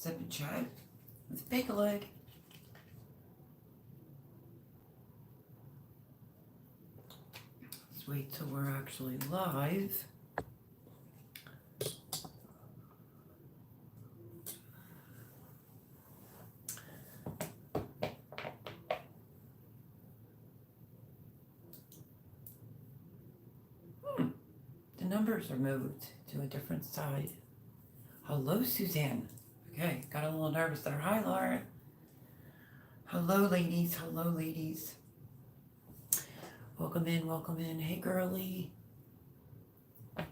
Sip and Chat with Big Leg. Let's wait till we're actually live. The numbers are moved to a different side. Hello, Suzanne. Okay, got a little nervous there. Hi, Laura. Hello, ladies. Hello, ladies. Welcome in, welcome in. Hey, girly. I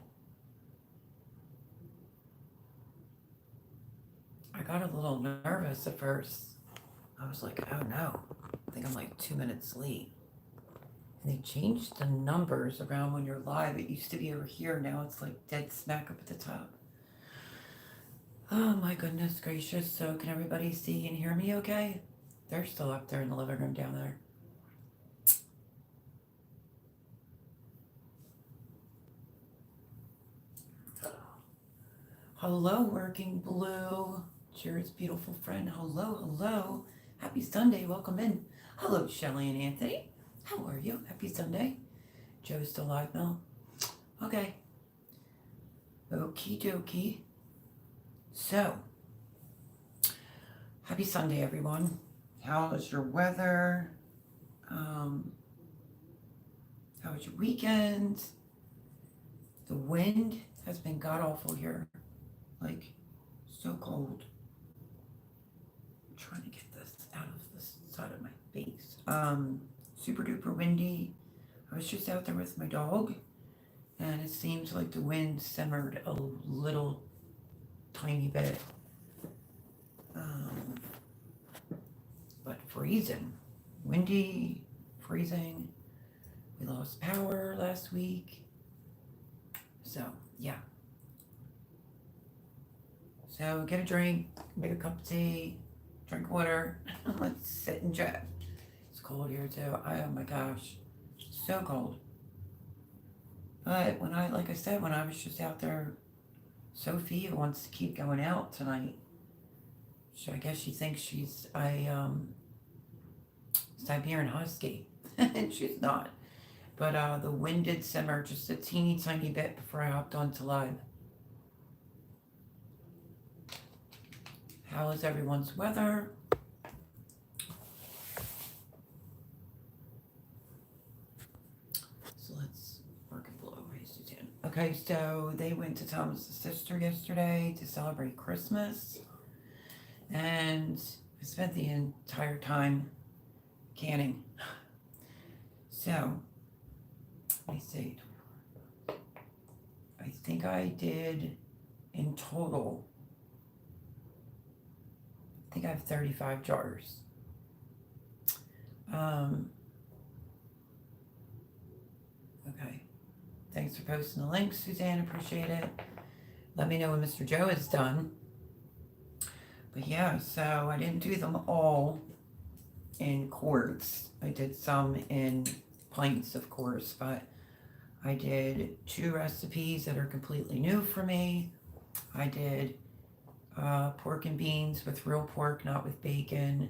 got a little nervous at first. I was like, oh no, I think I'm like 2 minutes late. And they changed the numbers around when you're live. It used to be over here. Now it's like dead smack up at the top. Oh my goodness gracious. So can everybody see and hear me okay? They're still up there in the living room down there. Hello, Working Blue. Cheers, beautiful friend. Hello, hello. Happy Sunday. Welcome in. Hello, Shelly and Anthony. How are you? Happy Sunday. Joe's still live now. Okay. Okie dokie. So, happy Sunday, everyone. How is your weather? How was your weekend? The wind has been god awful here. Like, so cold. I'm trying to get this out of the side of my face. Super duper windy. I was just out there with my dog, and it seems like the wind simmered a little tiny bit. But freezing. Windy, freezing. We lost power last week. So, yeah. So, get a drink, make a cup of tea, drink water. Let's sit and chat. It's cold here too. Oh my gosh. So cold. But like I said, when I was just out there, Sophia wants to keep going out tonight. So I guess she thinks she's a Siberian Husky. And she's not. But the wind did simmer just a teeny tiny bit before I hopped onto live. How is everyone's weather? So let's work it below. Hey, Suzanne. Okay, so they went to Thomas' sister yesterday to celebrate Christmas. And I spent the entire time canning. So, let me see. I think I did in total, I think I have 35 jars. Okay. Thanks for posting the link, Suzanne. Appreciate it. Let me know when Mr. Joe is done. But yeah, so I didn't do them all in quarts. I did some in pints, of course, but I did 2 recipes that are completely new for me. I did pork and beans with real pork, not with bacon,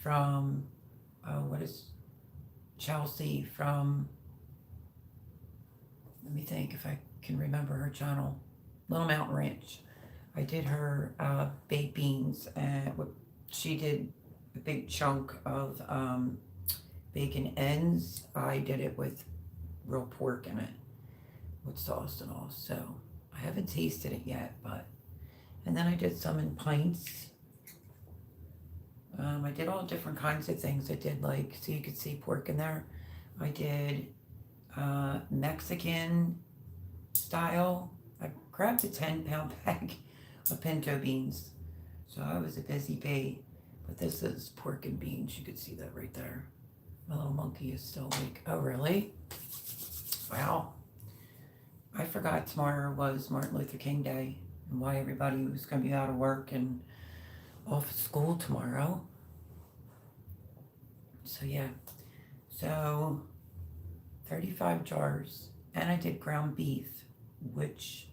from, what is Chelsea from, let me think if I can remember her channel, Little Mountain Ranch. I did her baked beans, and she did a big chunk of bacon ends. I did it with real pork in it, with sauce and all. So I haven't tasted it yet, but, and then I did some in pints. I did all different kinds of things. I did like, so you could see pork in there. I did Mexican style. I grabbed a 10-pound bag of pinto beans. So I was a busy bee. But this is pork and beans. You could see that right there. My little monkey is still awake. Oh, really? Wow. I forgot tomorrow was Martin Luther King Day and why everybody was going to be out of work and off school tomorrow. So, yeah. So, 35 jars. And I did ground beef, which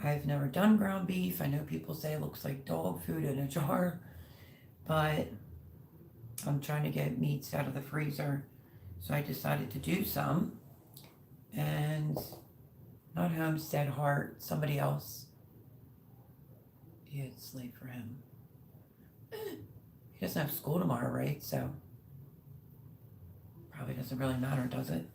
I've never done ground beef. I know people say it looks like dog food in a jar, but I'm trying to get meats out of the freezer. So I decided to do some. And not Homestead Heart, somebody else. Yeah, it's late for him. He doesn't have school tomorrow, right? So probably doesn't really matter, does it?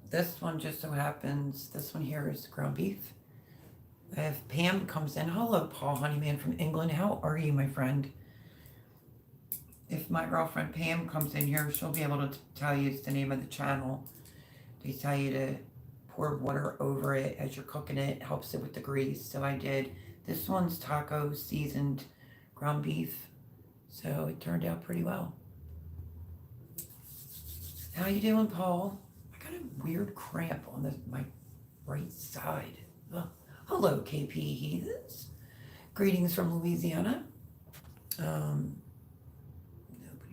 This one just so happens, this one here is ground beef. If Pam comes in, hello, Paul Honeyman from England. How are you, my friend? If my girlfriend Pam comes in here, she'll be able to tell you it's the name of the channel. They tell you to pour water over it as you're cooking it. Helps it with the grease. So I did. This one's taco seasoned ground beef. So it turned out pretty well. How you doing, Paul? I got a weird cramp on my right side. Ugh. Hello, KP Heathens. Greetings from Louisiana. Nobody's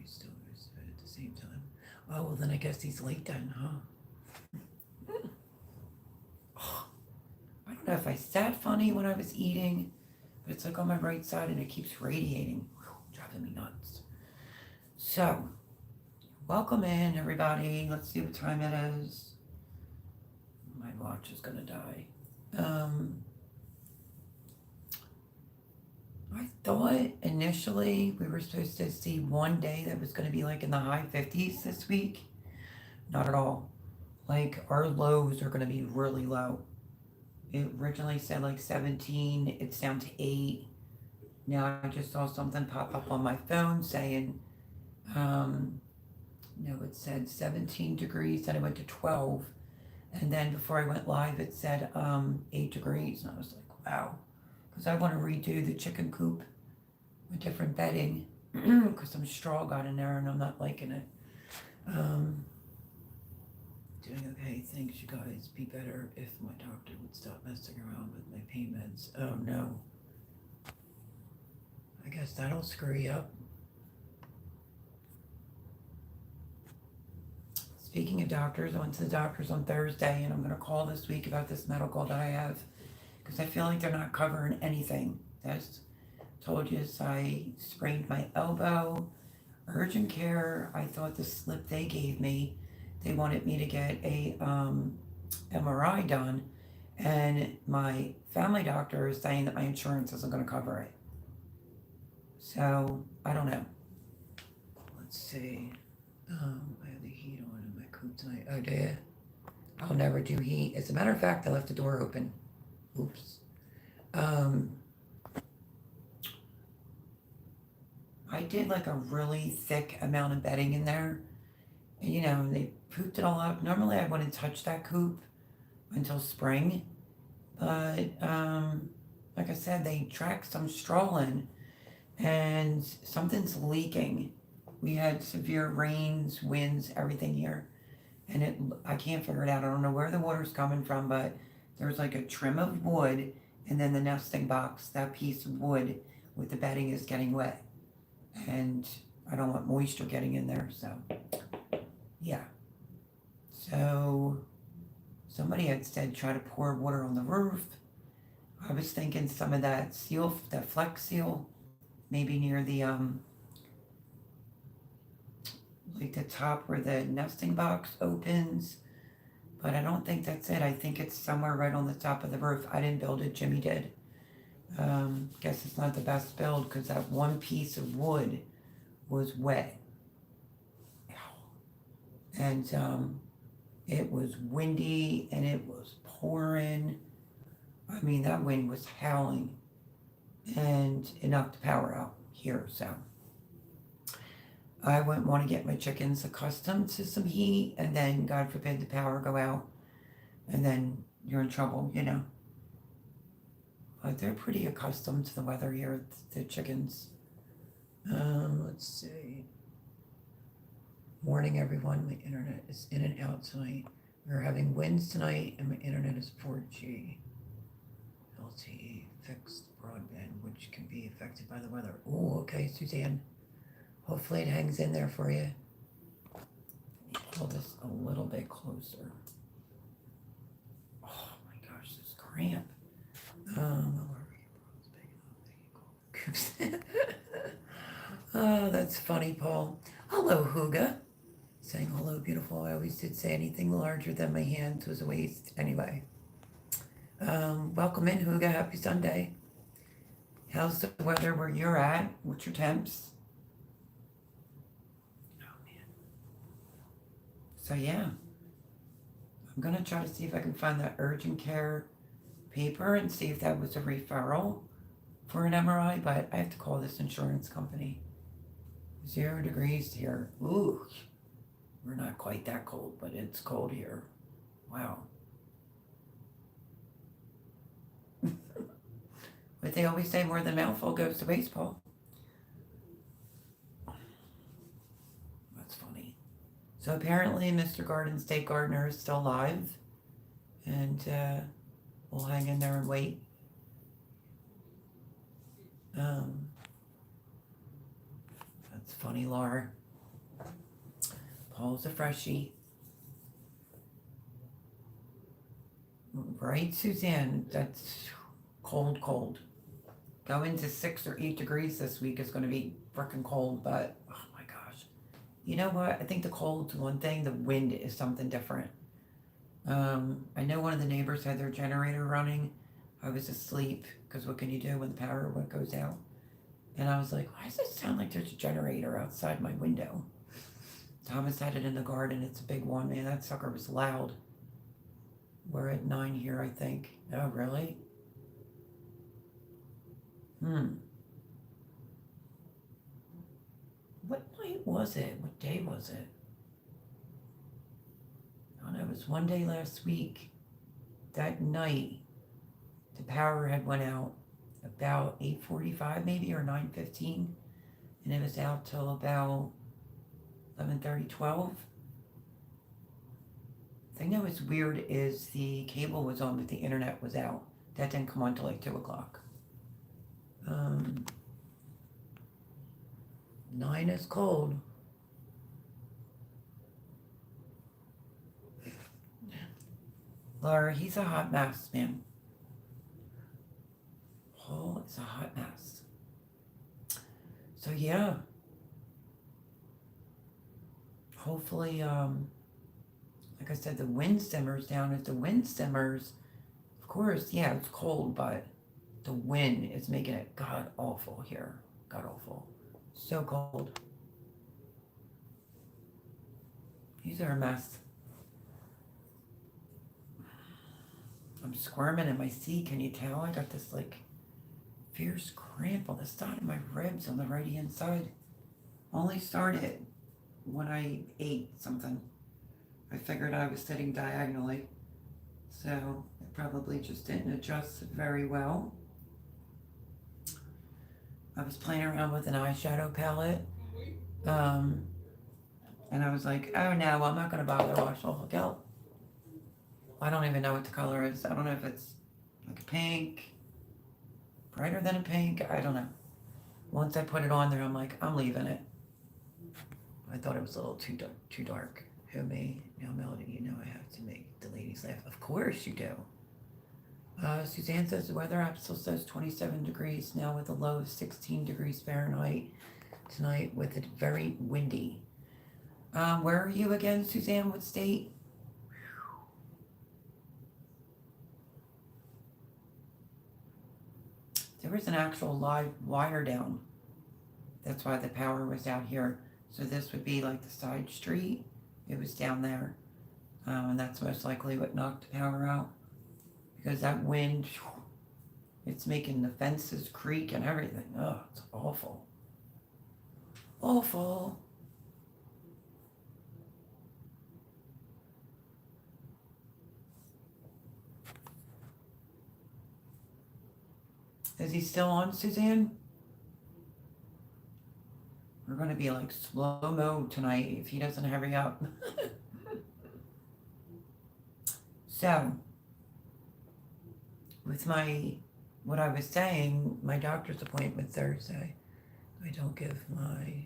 still goes to bed at the same time. Oh, well, then I guess he's late then, huh? I don't know if I sat funny when I was eating, but it's like on my right side and it keeps radiating. Driving me nuts. So, welcome in, everybody. Let's see what time it is. My watch is gonna die. I thought initially we were supposed to see one day that was going to be like in the high 50s this week. Not at all. Like our lows are going to be really low. It originally said like 17, it's down to 8. Now I just saw something pop up on my phone saying, no, it said 17 degrees, then it went to 12. And then before I went live, it said 8 degrees. And I was like, wow. Because I want to redo the chicken coop with different bedding because some straw got in there and I'm not liking it. Doing okay, thanks you guys. Be better if my doctor would stop messing around with my pain meds. Oh no. I guess that'll screw you up. Speaking of doctors, I went to the doctor's on Thursday and I'm going to call this week about this medical that I have. Because I feel like they're not covering anything. That's told you I sprained my elbow. Urgent care, I thought the slip they gave me, they wanted me to get a MRI done, and my family doctor is saying that my insurance isn't going to cover it. So I don't know. Let's see. I have the heat on in my coop tonight. Oh dear. I'll never do heat. As a matter of fact, I left the door open. Oops. I did like a really thick amount of bedding in there. And, you know, they pooped it all up. Normally I wouldn't touch that coop until spring. But, like I said, they tracked some straw in and something's leaking. We had severe rains, winds, everything here. And I can't figure it out. I don't know where the water's coming from, but there's like a trim of wood, and then the nesting box, that piece of wood with the bedding is getting wet. And I don't want moisture getting in there, so yeah. So somebody had said try to pour water on the roof. I was thinking some of that seal, that Flex Seal, maybe near the like the top where the nesting box opens. But I don't think that's it. I think it's somewhere right on the top of the roof. I didn't build it, Jimmy did. Guess it's not the best build because that one piece of wood was wet. And it was windy and it was pouring. I mean, that wind was howling. And it knocked the power out here, so. I wouldn't want to get my chickens accustomed to some heat and then, God forbid, the power go out and then you're in trouble, you know. But they're pretty accustomed to the weather here, the chickens. Let's see. Morning, everyone. My internet is in and out tonight. We're having winds tonight and my internet is 4G. LTE fixed broadband, which can be affected by the weather. Oh, okay, Suzanne. Hopefully it hangs in there for you. Pull this a little bit closer. Oh, cramp. Oh, that's funny, Paul. Hello, Huga. Saying hello, beautiful. I always did say anything larger than my hands was a waste. Anyway. Welcome in, Huga. Happy Sunday. How's the weather where you're at? What's your temps? Oh, man. So, yeah. I'm going to try to see if I can find that urgent care paper and see if that was a referral for an MRI, but I have to call this insurance company. 0 degrees here. Ooh. We're not quite that cold, but it's cold here. Wow. But they always say more than a mouthful goes to baseball. That's funny. So apparently Mr. Garden State Gardener is still alive. And we'll hang in there and wait. That's funny, Laura. Paul's a freshie. Right, Suzanne? That's cold, cold. Going to 6 or 8 degrees this week is going to be freaking cold, but oh my gosh. You know what? I think the cold's one thing, the wind is something different. I know one of the neighbors had their generator running. I was asleep because what can you do when the power goes out? And I was like, why does it sound like there's a generator outside my window? Thomas had it in the garden. It's a big one, man. That sucker was loud. We're at 9 here, I think. Oh, really? What night was it? What day was it? I don't know. It was one day last week. That night, the power had went out about 8:45 maybe, or 9:15. And it was out till about 11:30, 12. The thing that was weird is the cable was on, but the internet was out. That didn't come on till like 2 o'clock. 9 is cold. Laura, he's a hot mess, man. Paul is a hot mess. So yeah. Hopefully, like I said, the wind simmers down. If the wind simmers, of course, yeah, it's cold, but the wind is making it god awful here. God awful. So cold. These are a mess. I'm squirming in my seat. Can you tell? I got this like fierce cramp on the side of my ribs on the right hand side. Only started when I ate something. I figured I was sitting diagonally, so it probably just didn't adjust very well. I was playing around with an eyeshadow palette, and I was like, oh no, I'm not going to bother wash the look out. I don't even know what the color is. I don't know if it's like a pink, brighter than a pink, I don't know. Once I put it on there, I'm like, I'm leaving it. I thought it was a little too dark. Who me? Now, Melody, you know I have to make the ladies laugh. Of course you do. Suzanne says the weather app still says 27 degrees now with a low of 16 degrees Fahrenheit tonight with it very windy. Where are you again, Suzanne? What state? There was an actual live wire down. That's why the power was out here. So this would be like the side street. It was down there. And that's most likely what knocked the power out. Because that wind, it's making the fences creak and everything. Oh, it's awful. Awful. Is he still on, Suzanne? We're going to be like slow-mo tonight if he doesn't hurry up. So, with what I was saying, my doctor's appointment Thursday. I don't give my...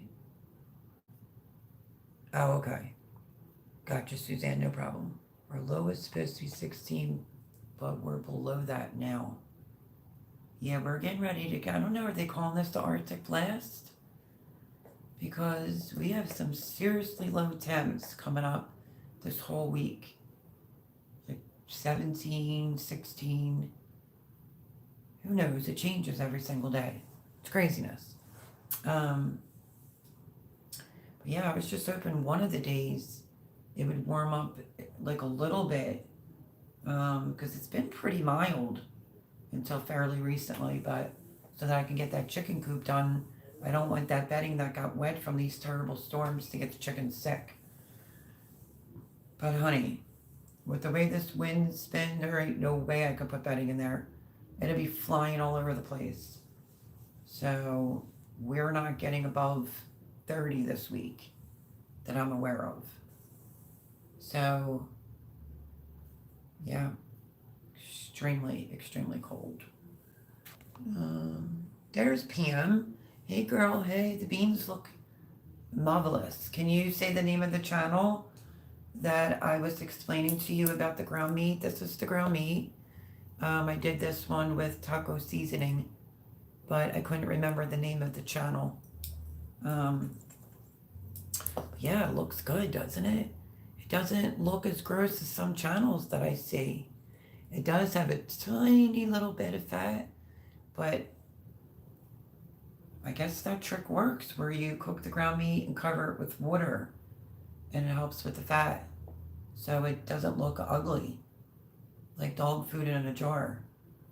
Oh, okay. Gotcha, Suzanne, no problem. Our low is supposed to be 16 but we're below that now. Yeah, we're getting ready to go. I don't know, are they calling this the Arctic blast? Because we have some seriously low temps coming up this whole week. Like 17, 16. Who knows? It changes every single day. It's craziness. Yeah, I was just hoping one of the days it would warm up like a little bit. Because it's been pretty mild until fairly recently, but so that I can get that chicken coop done. I don't want that bedding that got wet from these terrible storms to get the chickens sick. But honey, with the way this wind's been, there ain't no way I could put bedding in there. It'd be flying all over the place. So we're not getting above 30 this week that I'm aware of. So yeah, extremely cold. There's Pam. Hey girl, hey, the beans look marvelous. Can you say the name of the channel that I was explaining to you about the ground meat? This is the ground meat. I did this one with taco seasoning, but I couldn't remember the name of the channel. Yeah, it looks good, doesn't it? It doesn't look as gross as some channels that I see. It does have a tiny little bit of fat, but I guess that trick works where you cook the ground meat and cover it with water and it helps with the fat. So it doesn't look ugly, like dog food in a jar.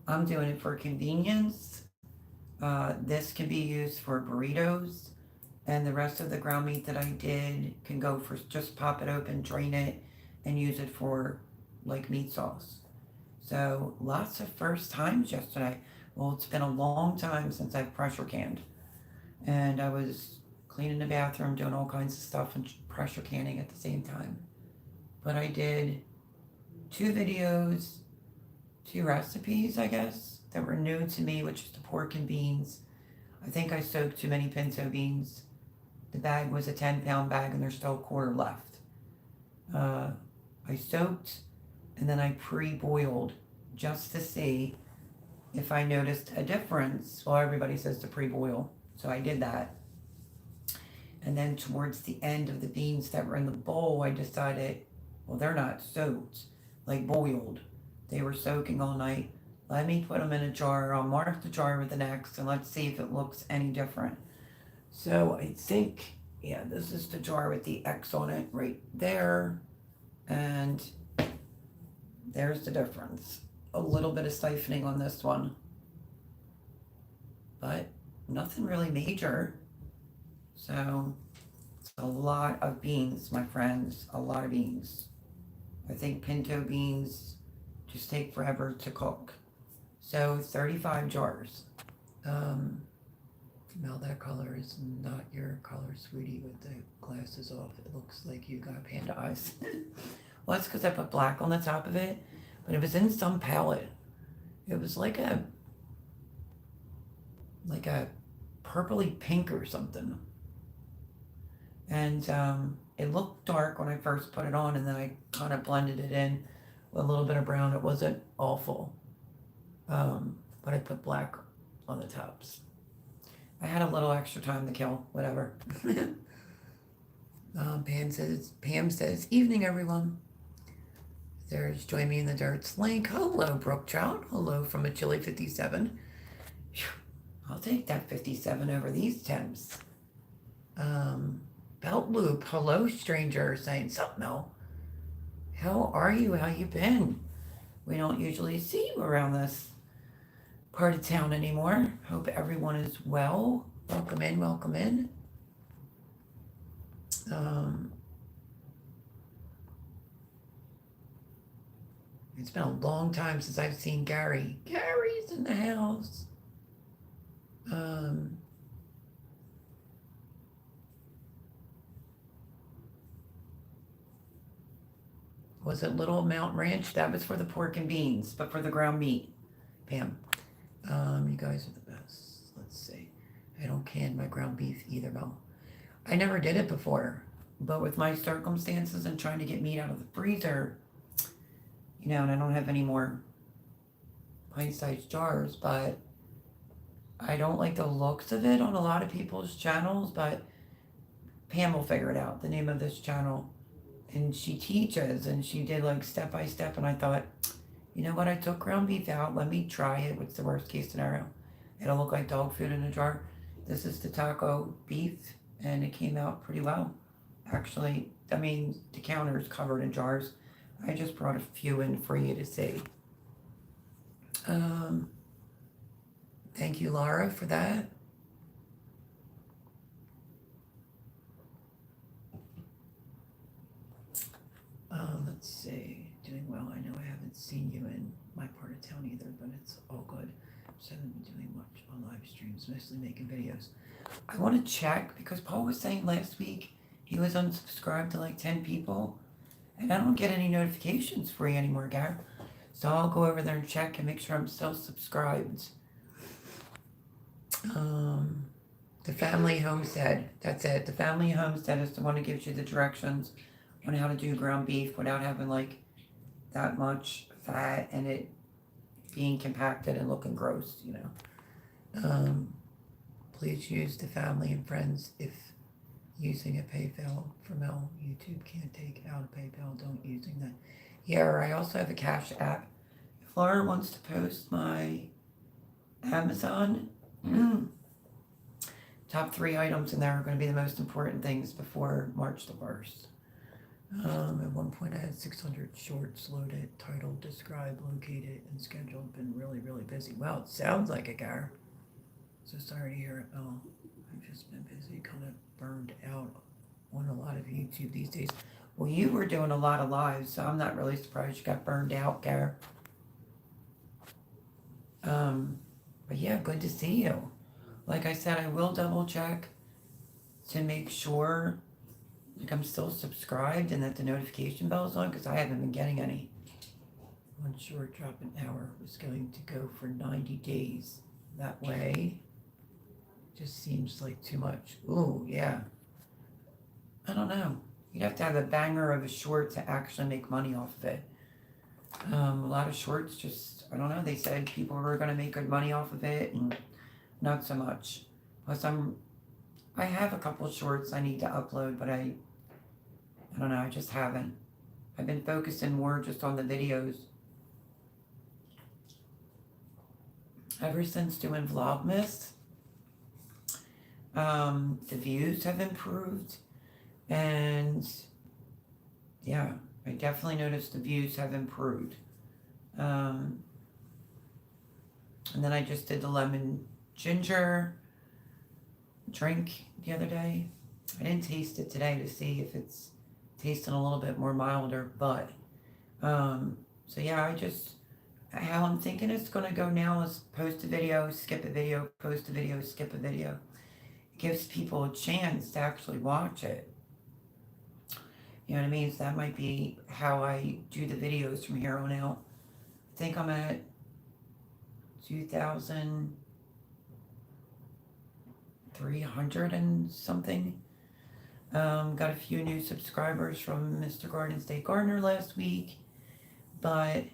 I'm doing it for convenience. This can be used for burritos, and the rest of the ground meat that I did can go for just pop it open, drain it, and use it for like meat sauce. So lots of first times yesterday. Well, it's been a long time since I've pressure canned. And I was cleaning the bathroom, doing all kinds of stuff and pressure canning at the same time. But I did 2 videos, 2 recipes, I guess, that were new to me, which is the pork and beans. I think I soaked too many pinto beans. The bag was a 10-pound bag and there's still a quarter left. I soaked and then I pre-boiled just to see if I noticed a difference. Well, everybody says to pre-boil, so I did that. And then towards the end of the beans that were in the bowl, I decided, well, they're not soaked, like boiled. They were soaking all night. Let me put them in a jar. I'll mark the jar with an X and let's see if it looks any different. So I think, yeah, this is the jar with the X on it right there. And there's the difference. A little bit of siphoning on this one, but nothing really major. So it's a lot of beans, my friends, a lot of beans. I think pinto beans just take forever to cook. So 35 jars. Now that color is not your color, sweetie, with the glasses off. It looks like you got panda eyes. Well, that's because I put black on the top of it, but it was in some palette. It was like a purpley pink or something. And it looked dark when I first put it on, and then I kind of blended it in with a little bit of brown. It wasn't awful. But I put black on the tops. I had a little extra time to kill, whatever. Pam says, evening everyone. There's Join Me in the Dirt's link. Hello, Brooke Trout. Hello from a chilly 57. Whew. I'll take that 57 over these temps. Belt Loop. Hello, stranger. Saying something else. How are you? How you been? We don't usually see you around this part of town anymore. Hope everyone is well. Welcome in, welcome in. It's been a long time since I've seen Gary. Gary's in the house. Was it Little Mountain Ranch? That was for the pork and beans, but for the ground meat, Pam. You guys are the best. Let's see. I don't can my ground beef either, Mel. I never did it before, but with my circumstances and trying to get meat out of the freezer, and I don't have any more pint-sized jars, but I don't like the looks of it on a lot of people's channels, but Pam will figure it out, the name of this channel. And she teaches, and she did like step by step, and I thought, you know what, I took ground beef out, let me try it. What's the worst case scenario? It'll look like dog food in a jar. This is the taco beef, and it came out pretty well. Actually, I mean, the counter is covered in jars. I just brought a few in for you to see. Thank you, Laura, for that. Let's see. Doing well. I know I haven't seen you in my part of town either, but it's all good. Just haven't been doing much on live streams, mostly making videos. I want to check because Paul was saying last week he was unsubscribed to like 10 people, and I don't get any notifications for you anymore, Gary. So I'll go over there and check and make sure I'm still subscribed. The Family Homestead. That's it. The Family Homestead is the one that gives you the directions on how to do ground beef without having like that much fat and it being compacted and looking gross, you know. Please use the family and friends if using a PayPal for Mel. YouTube can't take out a PayPal, don't using that. Yeah, or I also have a Cash App. If Laura wants to post my Amazon, top 3 items in there are going to be the most important things before March the 1st. At one point I had 600 shorts loaded, titled, described, located, and scheduled. Been really, really busy. Well, it sounds like it, Gar. So sorry to hear it. Oh, I've just been busy, kind of burned out on a lot of YouTube these days. Well, you were doing a lot of lives, so I'm not really surprised you got burned out, Gar. But yeah, good to see you. Like I said, I will double check to make sure like I'm still subscribed and that the notification bell is on because I haven't been getting any. One short drop an hour was going to go for 90 days. That way, just seems like too much. Ooh, yeah. I don't know. You'd have to have a banger of a short to actually make money off of it. A lot of shorts just, I don't know, they said people were going to make good money off of it and not so much. Plus I have a couple of shorts I need to upload, but I don't know, I just haven't. I've been focusing more just on the videos. Ever since doing Vlogmas, the views have improved, and yeah, I definitely noticed the views have improved. And then I just did the lemon ginger drink the other day. I didn't taste it today to see if it's tasting a little bit more milder, but so yeah, how I'm thinking it's gonna go now is post a video, skip a video, post a video, skip a video. It gives people a chance to actually watch it. You know what I mean? So that might be how I do the videos from here on out. I think I'm at 2,300 and something. Got a few new subscribers from Mr. Garden State Gardener last week, but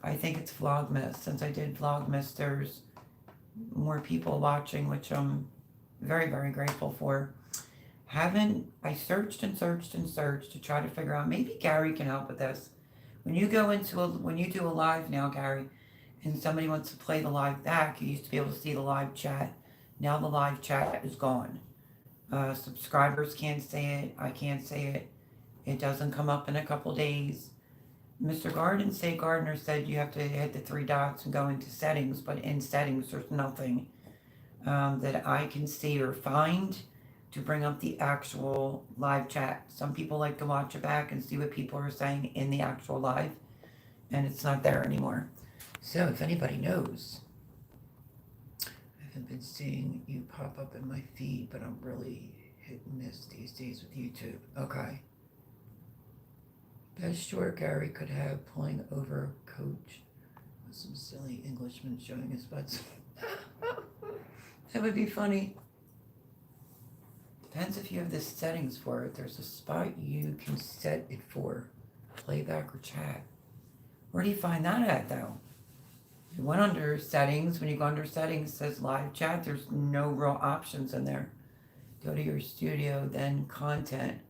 I think it's Vlogmas. Since I did Vlogmas, there's more people watching, which I'm very, very grateful for. I searched and searched and searched to try to figure out, maybe Gary can help with this. When you do a live now, Gary, and somebody wants to play the live back, you used to be able to see the live chat. Now the live chat is gone. Subscribers can't say it. I can't say it. It doesn't come up in a couple days. Mr. Garden State Gardener said you have to hit the 3 dots and go into settings, but in settings there's nothing that I can see or find to bring up the actual live chat. Some people like to watch it back and see what people are saying in the actual live, and it's not there anymore. So if anybody knows, I haven't been seeing you pop up in my feed, but I'm really hit and miss these days with YouTube. Okay. Best short Gary could have pulling over coach with some silly Englishman showing his butts. That would be funny. Depends if you have the settings for it. There's a spot you can set it for. Playback or chat. Where do you find that at, though? I went under settings. When you go under settings, it says live chat. There's no real options in there. Go to your studio, then content,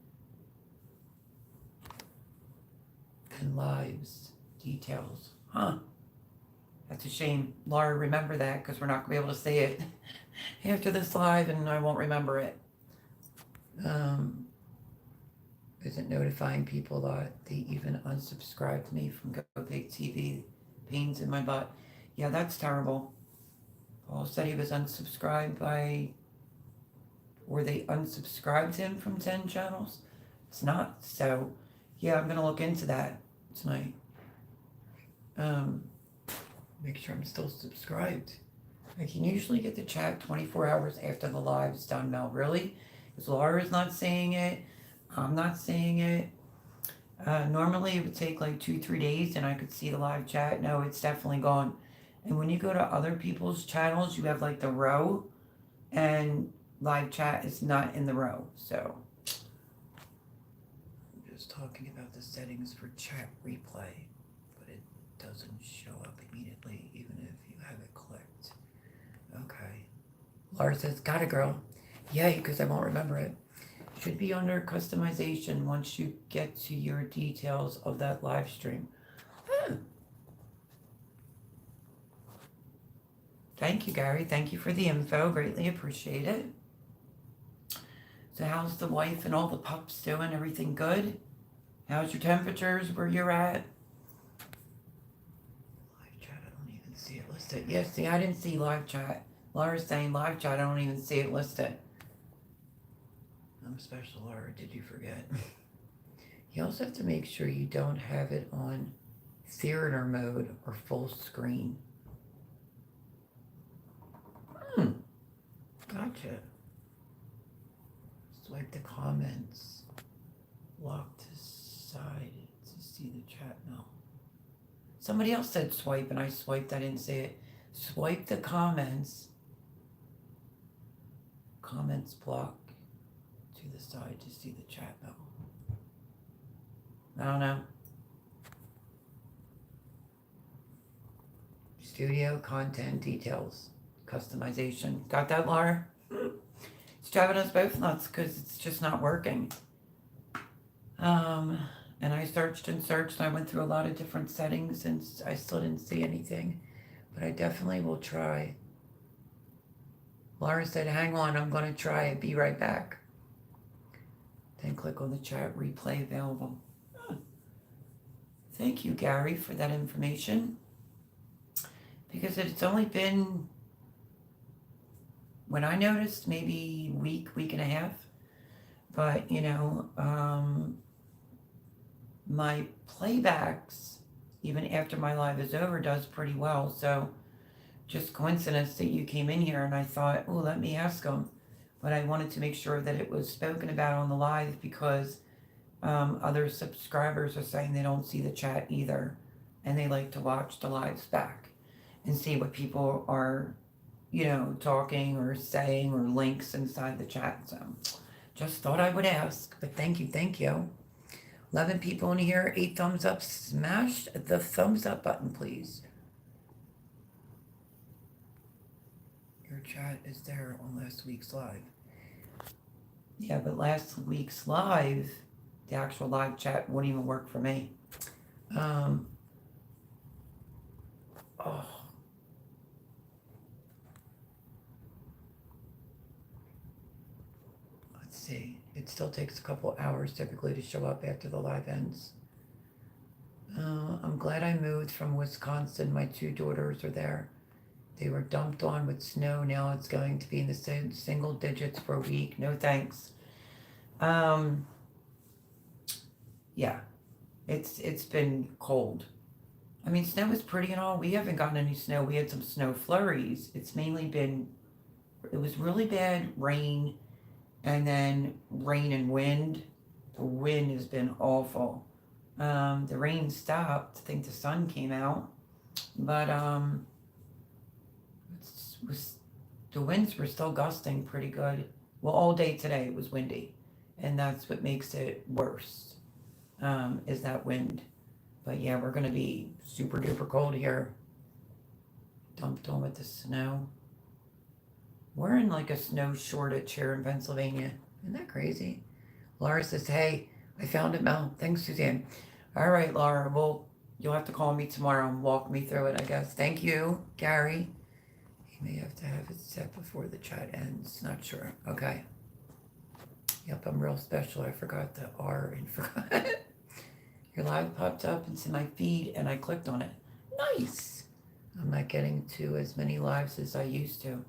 and lives, details. Huh. That's a shame. Laura, remember that because we're not going to be able to see it after this live and I won't remember it. Isn't notifying people that they even unsubscribed me from GoBig TV. Pains in my butt. Yeah, that's terrible. Paul said he was unsubscribed by, or they unsubscribed him from 10 channels. It's not. So, yeah, I'm going to look into that tonight. Make sure I'm still subscribed. I can usually get the chat 24 hours after the live's done, Mel. Really? Because Laura's not saying it. I'm not seeing it. Normally it would take like 2-3 days and I could see the live chat. No, it's definitely gone. And when you go to other people's channels, you have like the row and live chat is not in the row. So I'm just talking about the settings for chat replay, but it doesn't show up immediately even if you have it clicked. Okay. Laura says, got it, girl. Yay, because I won't remember it. Should be under customization once you get to your details of that live stream. Thank you, Gary. Thank you for the info. Greatly appreciate it. So how's the wife and all the pups doing? Everything good? How's your temperatures where you're at? Live chat, I don't even see it listed. Yeah, see, I didn't see live chat. Laura's saying live chat, I don't even see it listed. I'm special, Laura. Did you forget? You also have to make sure you don't have it on theater mode or full screen. Gotcha. Swipe the comments. Lock to side to see the chat now. Somebody else said swipe and I swiped. I didn't say it. Swipe the comments. Comments block to the side to see the chat now. I don't know. Studio content details. Customization. Got that, Laura? It's driving us both nuts because it's just not working. And I searched and searched and I went through a lot of different settings and I still didn't see anything. But I definitely will try. Laura said, hang on, I'm going to try it. Be right back. Then click on the chat replay available. Thank you, Gary, for that information. Because it's only been, when I noticed, maybe week and a half. But, you know, my playbacks, even after my live is over, does pretty well. So just coincidence that you came in here and I thought, oh, let me ask them. But I wanted to make sure that it was spoken about on the live because other subscribers are saying they don't see the chat either. And they like to watch the lives back and see what people are, you know, talking or saying or links inside the chat. So just thought I would ask. But thank you. 11 people in here, 8 thumbs up. Smash the thumbs up button, please. Your chat is there on last week's live. Yeah, but last week's live, the actual live chat wouldn't even work for me. Let's see. It still takes a couple hours typically to show up after the live ends. I'm glad I moved from Wisconsin. My 2 daughters are there. They were dumped on with snow. Now it's going to be in the single digits for a week. No thanks. Yeah, it's been cold. I mean, snow is pretty and all. We haven't gotten any snow. We had some snow flurries. It's mainly been, it was really bad rain and then rain and wind. The wind has been awful. The rain stopped. I think the sun came out. But the winds were still gusting pretty good. Well, all day today it was windy. And that's what makes it worse, is that wind. But yeah, we're going to be super duper cold here. dumped on with the snow. We're in like a snow shortage here in Pennsylvania. Isn't that crazy? Laura says, hey, I found it, Mel. Thanks, Suzanne. All right, Laura. Well, you'll have to call me tomorrow and walk me through it, I guess. Thank you, Gary. He may have to have it set before the chat ends. Not sure. Okay. Yep, I'm real special. I forgot the R and forgot. Your live popped up into my feed and I clicked on it. Nice. I'm not getting to as many lives as I used to.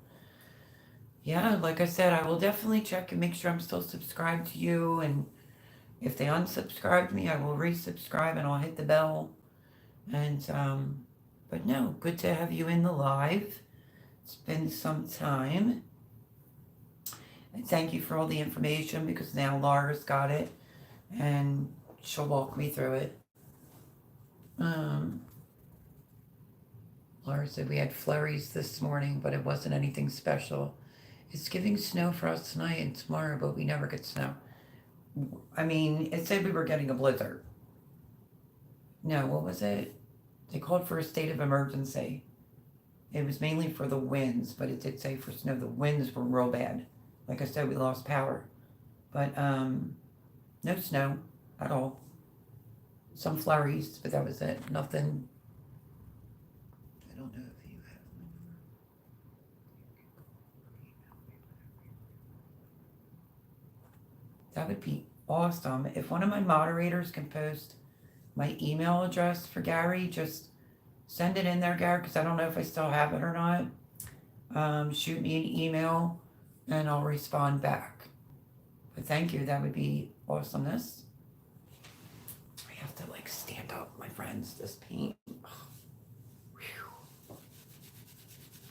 Yeah, like I said, I will definitely check and make sure I'm still subscribed to you. And if they unsubscribed me, I will resubscribe and I'll hit the bell. And, but no, good to have you in the live. It's been some time. And thank you for all the information because now Laura's got it and she'll walk me through it. Laura said we had flurries this morning, but it wasn't anything special. It's giving snow for us tonight and tomorrow, but we never get snow. I mean, it said we were getting a blizzard. No, what was it? They called for a state of emergency. It was mainly for the winds, but it did say for snow. The winds were real bad. Like I said, we lost power. But no snow at all. Some flurries, but that was it. Nothing. I don't know if you have my number. That would be awesome. If one of my moderators can post my email address for Gary, just send it in there, Gary, because I don't know if I still have it or not. Shoot me an email and I'll respond back. But thank you. That would be awesomeness. I have to like stand up, my friends. This paint.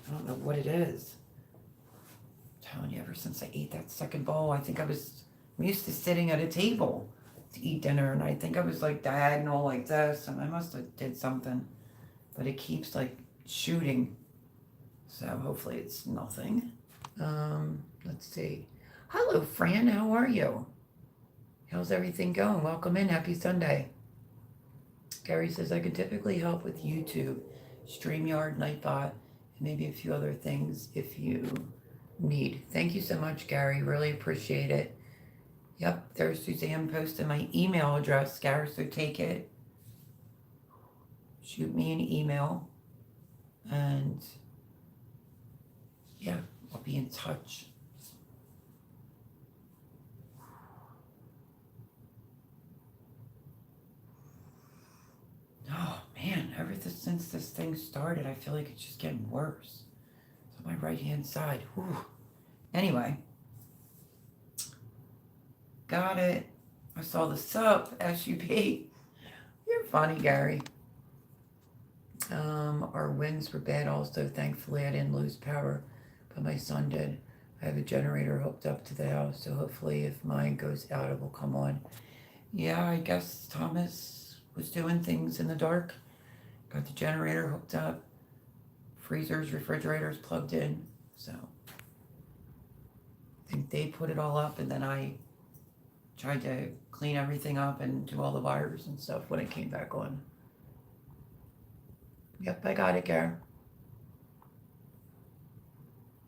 I don't know what it is. I'm telling you, ever since I ate that second bowl, I think I'm used to sitting at a table to eat dinner, and I think I was like diagonal like this, and I must have did something, but it keeps like shooting. So hopefully it's nothing. Let's see. Hello, Fran. How are you? How's everything going? Welcome in. Happy Sunday. Gary says I could typically help with YouTube, StreamYard, Nightbot, and maybe a few other things if you need. Thank you so much, Gary. Really appreciate it. Yep, there's Suzanne posting my email address, Gary, so take it. Shoot me an email. And yeah, I'll be in touch. Oh man, ever since this thing started, I feel like it's just getting worse. It's on my right hand side. Whew. Anyway. Got it. I saw the sub, SUP. You're funny, Gary. Our winds were bad also. Thankfully, I didn't lose power, but my son did. I have a generator hooked up to the house, so hopefully if mine goes out, it will come on. Yeah, I guess Thomas was doing things in the dark. Got the generator hooked up, freezers, refrigerators plugged in. So I think they put it all up, and then I tried to clean everything up and do all the wires and stuff when it came back on. Yep, I got it, Gare.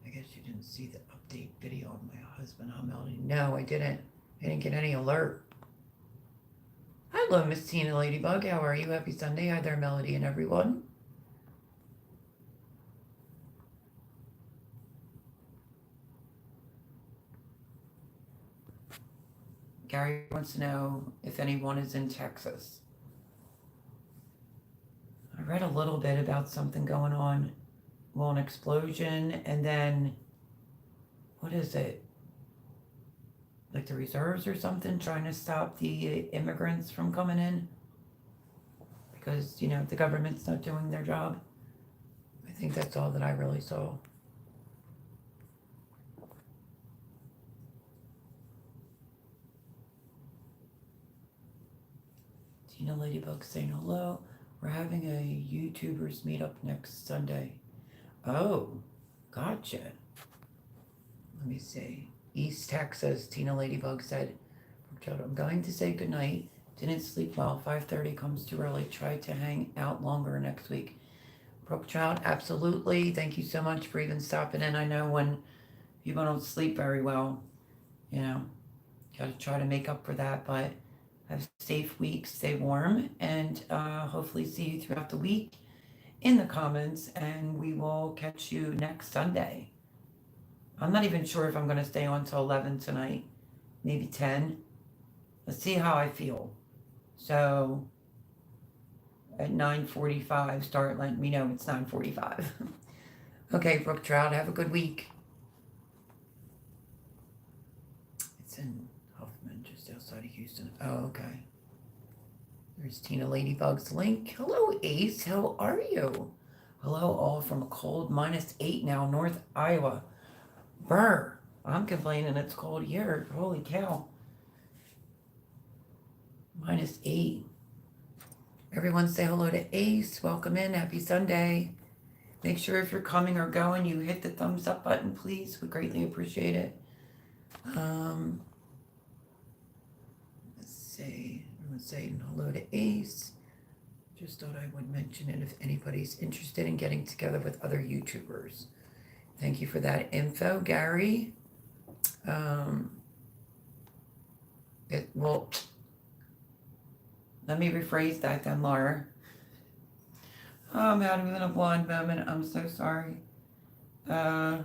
I guess you didn't see the update video of my husband, huh, Melody? No, I didn't. I didn't get any alert. Hello, Miss Tina Ladybug. How are you? Happy Sunday. Hi there, Melody and everyone. Gary wants to know if anyone is in Texas. I read a little bit about something going on. Well, an explosion, and then, what is it? Like the reserves or something, trying to stop the immigrants from coming in? Because, you know, the government's not doing their job. I think that's all that I really saw. Tina Ladybug saying hello. We're having a YouTubers meetup next Sunday. Oh, gotcha. Let me see. East Texas, Tina Ladybug said, I'm going to say goodnight. Didn't sleep well. 5:30 comes too early. Tried to hang out longer next week. Brooke Child, absolutely. Thank you so much for even stopping in. I know when people don't sleep very well, you know, got to try to make up for that, but have a safe week, stay warm, and hopefully see you throughout the week in the comments, and we will catch you next Sunday. I'm not even sure if I'm going to stay on till 11 tonight, maybe 10. Let's see how I feel. So at 9:45, start letting me know it's 9:45. Okay, Brooke Trout, have a good week. It's in Huffman, just outside of Houston. Oh, okay. There's Tina Ladybug's link. Hello, Ace. How are you? Hello, all from a cold -8 now, North Iowa. Brr. I'm complaining it's cold here. Holy cow. -8. Everyone say hello to Ace. Welcome in. Happy Sunday. Make sure if you're coming or going, you hit the thumbs up button, please. We greatly appreciate it. Let's see. Everyone's saying hello to Ace. Just thought I would mention it if anybody's interested in getting together with other YouTubers. Thank you for that info, Gary. Well, let me rephrase that then, Laura. Oh, I'm having a blonde moment. I'm so sorry. All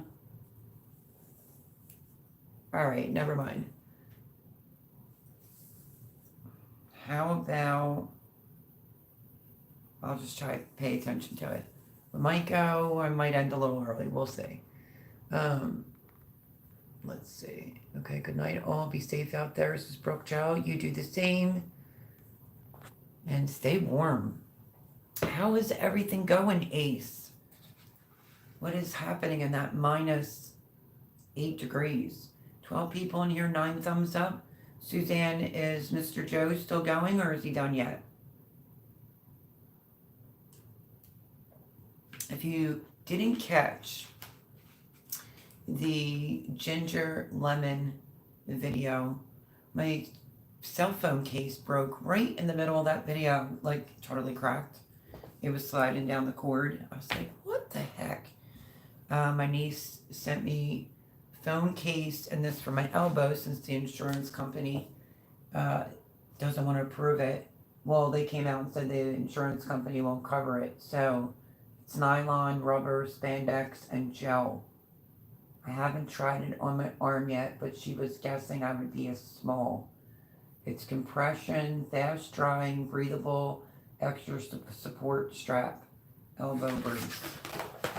right, never mind. How about I'll just try to pay attention to it. We might go, I might end a little early. We'll see. Let's see. Okay, good night all. Be safe out there. This is Brooke Chow. You do the same. And stay warm. How is everything going, Ace? What is happening in that -8 degrees? 12 people in here, 9 thumbs up. Suzanne, is Mr. Joe still going or is he done yet? If you didn't catch the ginger lemon video, my cell phone case broke right in the middle of that video, like totally cracked. It was sliding down the cord. I was like, what the heck? My niece sent me phone case and this for my elbow since the insurance company doesn't want to approve it. Well, they came out and said the insurance company won't cover it. So it's nylon, rubber, spandex, and gel. I haven't tried it on my arm yet, but she was guessing I would be a small. It's compression, fast drying, breathable, extra support strap, elbow brace.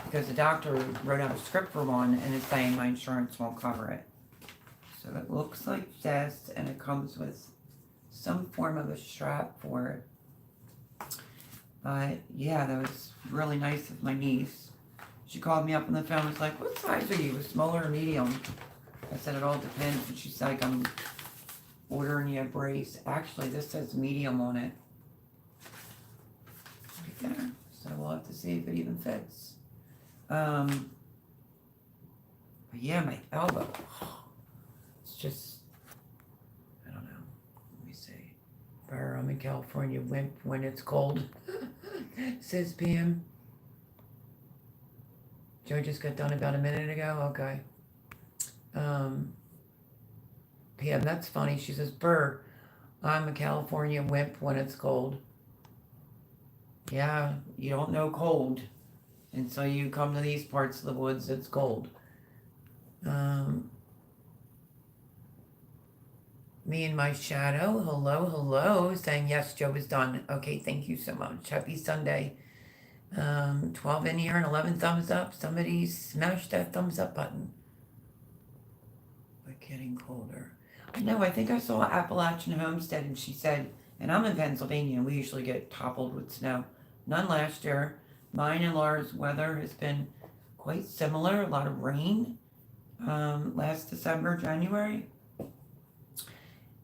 Because the doctor wrote out a script for one and is saying my insurance won't cover it. So it looks like this, and it comes with some form of a strap for it. But yeah, that was really nice of my niece. She called me up on the phone and was like, what size are you, a small or medium? I said, it all depends. And she's like, I'm ordering you a brace. Actually, this says medium on it. Right there. So we'll have to see if it even fits. But yeah, my elbow. It's just, I don't know. Let me see. I'm in California when it's cold. Says Pam. Joe just got done about a minute ago. Okay. Pam, that's funny. She says, Burr, I'm a California wimp when it's cold. Yeah, you don't know cold. And so you come to these parts of the woods, it's cold. Me and my shadow, hello, saying yes, Joe is done. Okay, thank you so much. Happy Sunday. 12 in here and 11 thumbs up. Somebody smash that thumbs up button. But getting colder. I know, I think I saw Appalachian Homestead and she said, and I'm in Pennsylvania and we usually get toppled with snow. None last year. Mine and Laura's weather has been quite similar. A lot of rain last December, January.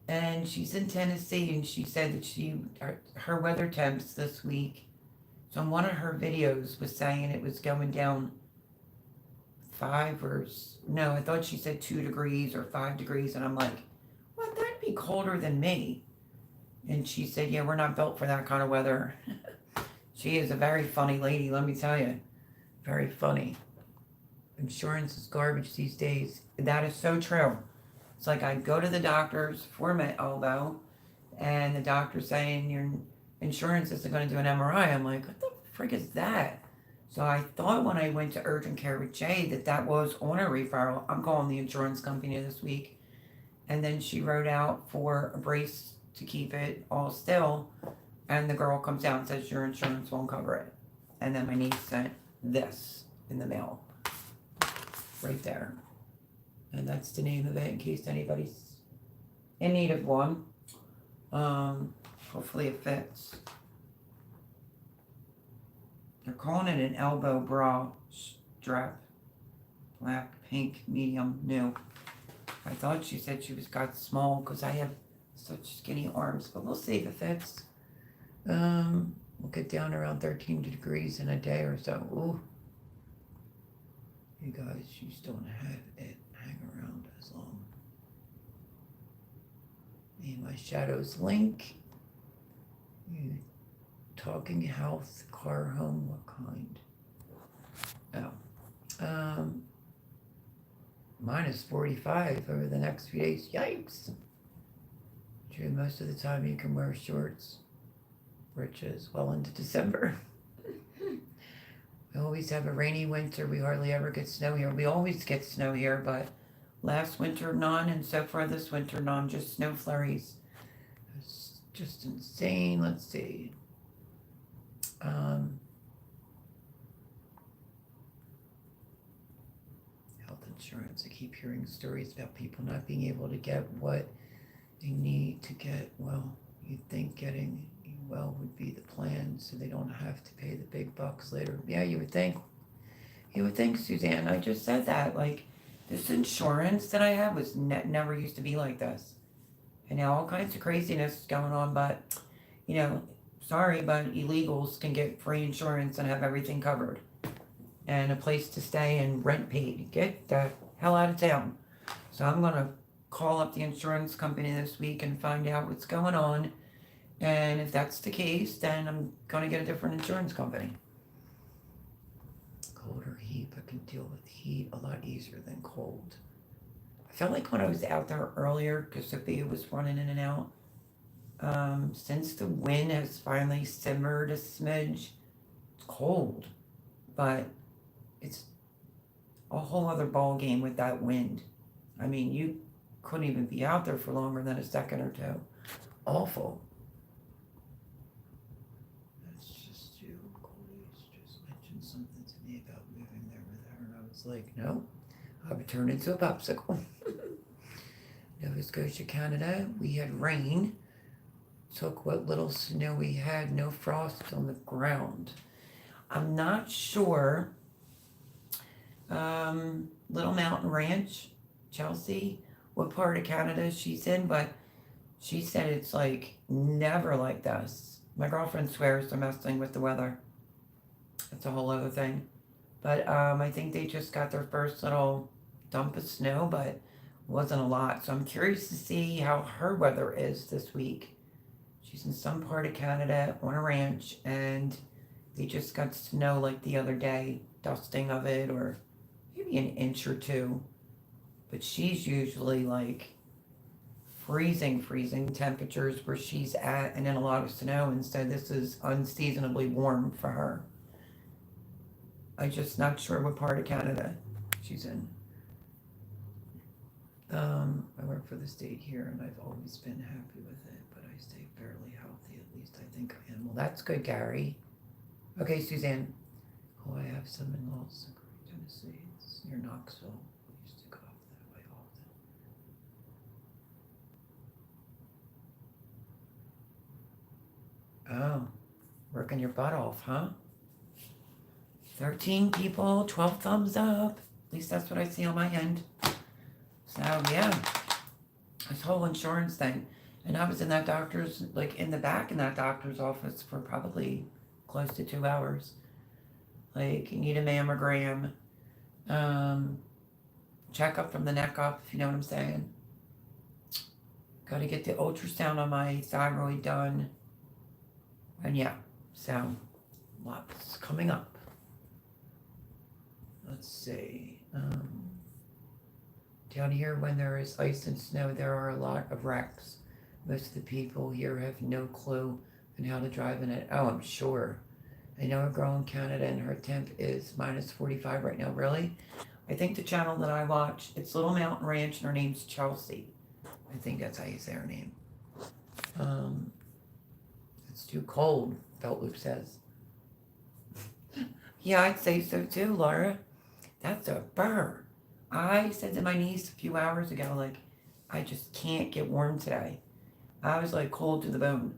And she's in Tennessee and she said that her weather temps this week. So in one of her videos was saying it was going down 5 or, no, I thought she said 2 degrees or 5 degrees. And I'm like, what? That'd be colder than me. And she said, yeah, we're not built for that kind of weather. She is a very funny lady, let me tell you. Very funny. Insurance is garbage these days. That is so true. It's like I go to the doctor's for my elbow, and the doctor's saying your insurance isn't going to do an MRI. I'm like, what the frick is that? So I thought when I went to urgent care with Jay that was on a referral. I'm calling the insurance company this week. And then she wrote out for a brace to keep it all still. And the girl comes out and says, your insurance won't cover it. And then my niece sent this in the mail. Right there. And that's the name of it in case anybody's in need of one. Hopefully it fits. They're calling it an elbow bra strap. Black, pink, medium, new. I thought she said she got small because I have such skinny arms, but we'll see if it fits. We'll get down around 13 degrees in a day or so. Ooh. You guys, you just don't have it hang around as long. And my shadows link. You talking health, car, home, what kind? Oh. Minus 45 over the next few days. Yikes. True, most of the time you can wear shorts, breeches, well into December. We always have a rainy winter. We hardly ever get snow here. We always get snow here, but last winter none, and so far this winter none, just snow flurries. It's just insane. Let's see. Health insurance. I keep hearing stories about people not being able to get what they need to get well. You'd think getting well would be the plan so they don't have to pay the big bucks later. Yeah, you would think. You would think, Suzanne. I just said that. Like, this insurance that I have was never used to be like this. And now all kinds of craziness is going on, but, you know, sorry, but illegals can get free insurance and have everything covered. And a place to stay and rent paid. Get the hell out of town. So I'm going to call up the insurance company this week and find out what's going on. And if that's the case, then I'm going to get a different insurance company. Cold or heat, I can deal with heat a lot easier than cold. I felt like when I was out there earlier, because Sophia was running in and out, since the wind has finally simmered a smidge, it's cold. But it's a whole other ball game with that wind. I mean, you couldn't even be out there for longer than a second or two. Awful. That's just you. Cody's just mentioned something to me about moving there with her, and I was like, no, I would turn into a popsicle. Nova Scotia, Canada, we had rain. Took what little snow we had, no frost on the ground. I'm not sure. Little Mountain Ranch, Chelsea, what part of Canada she's in, but she said it's like never like this. My girlfriend swears they're messing with the weather. That's a whole other thing. But I think they just got their first little dump of snow, but wasn't a lot. So I'm curious to see how her weather is this week. She's in some part of Canada on a ranch, and they just got snow like the other day, dusting of it, or maybe an inch or two. But she's usually like freezing temperatures where she's at, and then a lot of snow. Instead, this is unseasonably warm for her. I'm just not sure what part of Canada she's in. I work for the state here, and I've always been happy with it, but I stay fairly healthy. At least I think I am. Well, that's good, Gary. Okay, Suzanne. Oh, I have some in-laws in Tennessee. It's near Knoxville. I used to go up that way often. Oh, working your butt off, huh? 13 people, 12 thumbs up. At least that's what I see on my end. So, yeah. This whole insurance thing. And I was in that doctor's, like in the back in that doctor's office for probably close to 2 hours. Like, you need a mammogram, checkup from the neck up, if you know what I'm saying. Got to get the ultrasound on my thyroid done. And yeah, so Lots coming up. Let's see. Down here, when there is ice and snow, there are a lot of wrecks. Most of the people here have no clue on how to drive in it. Oh, I'm sure. I know a girl in Canada and her temp is minus 45 right now. Really? I think the channel that I watch, it's Little Mountain Ranch, and her name's Chelsea. I think that's how you say her name. It's too cold, Belt Loop says. Yeah, I'd say so too, Laura. That's a burr. I said to my niece a few hours ago, like, I just can't get warm today. I was like cold to the bone.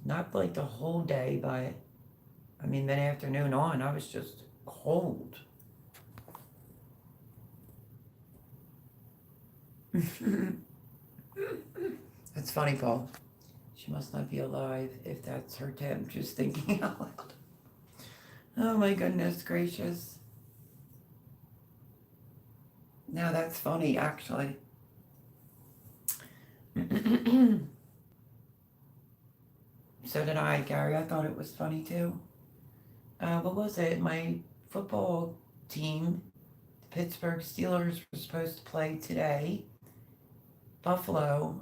Not like the whole day, but I mean, mid-afternoon on, I was just cold. That's funny, Paul. She must not be alive if that's her temp, just thinking out loud. Oh my goodness gracious. Now that's funny, actually. So did I, Gary. I thought it was funny too. What was it? My football team, the Pittsburgh Steelers, were supposed to play today. Buffalo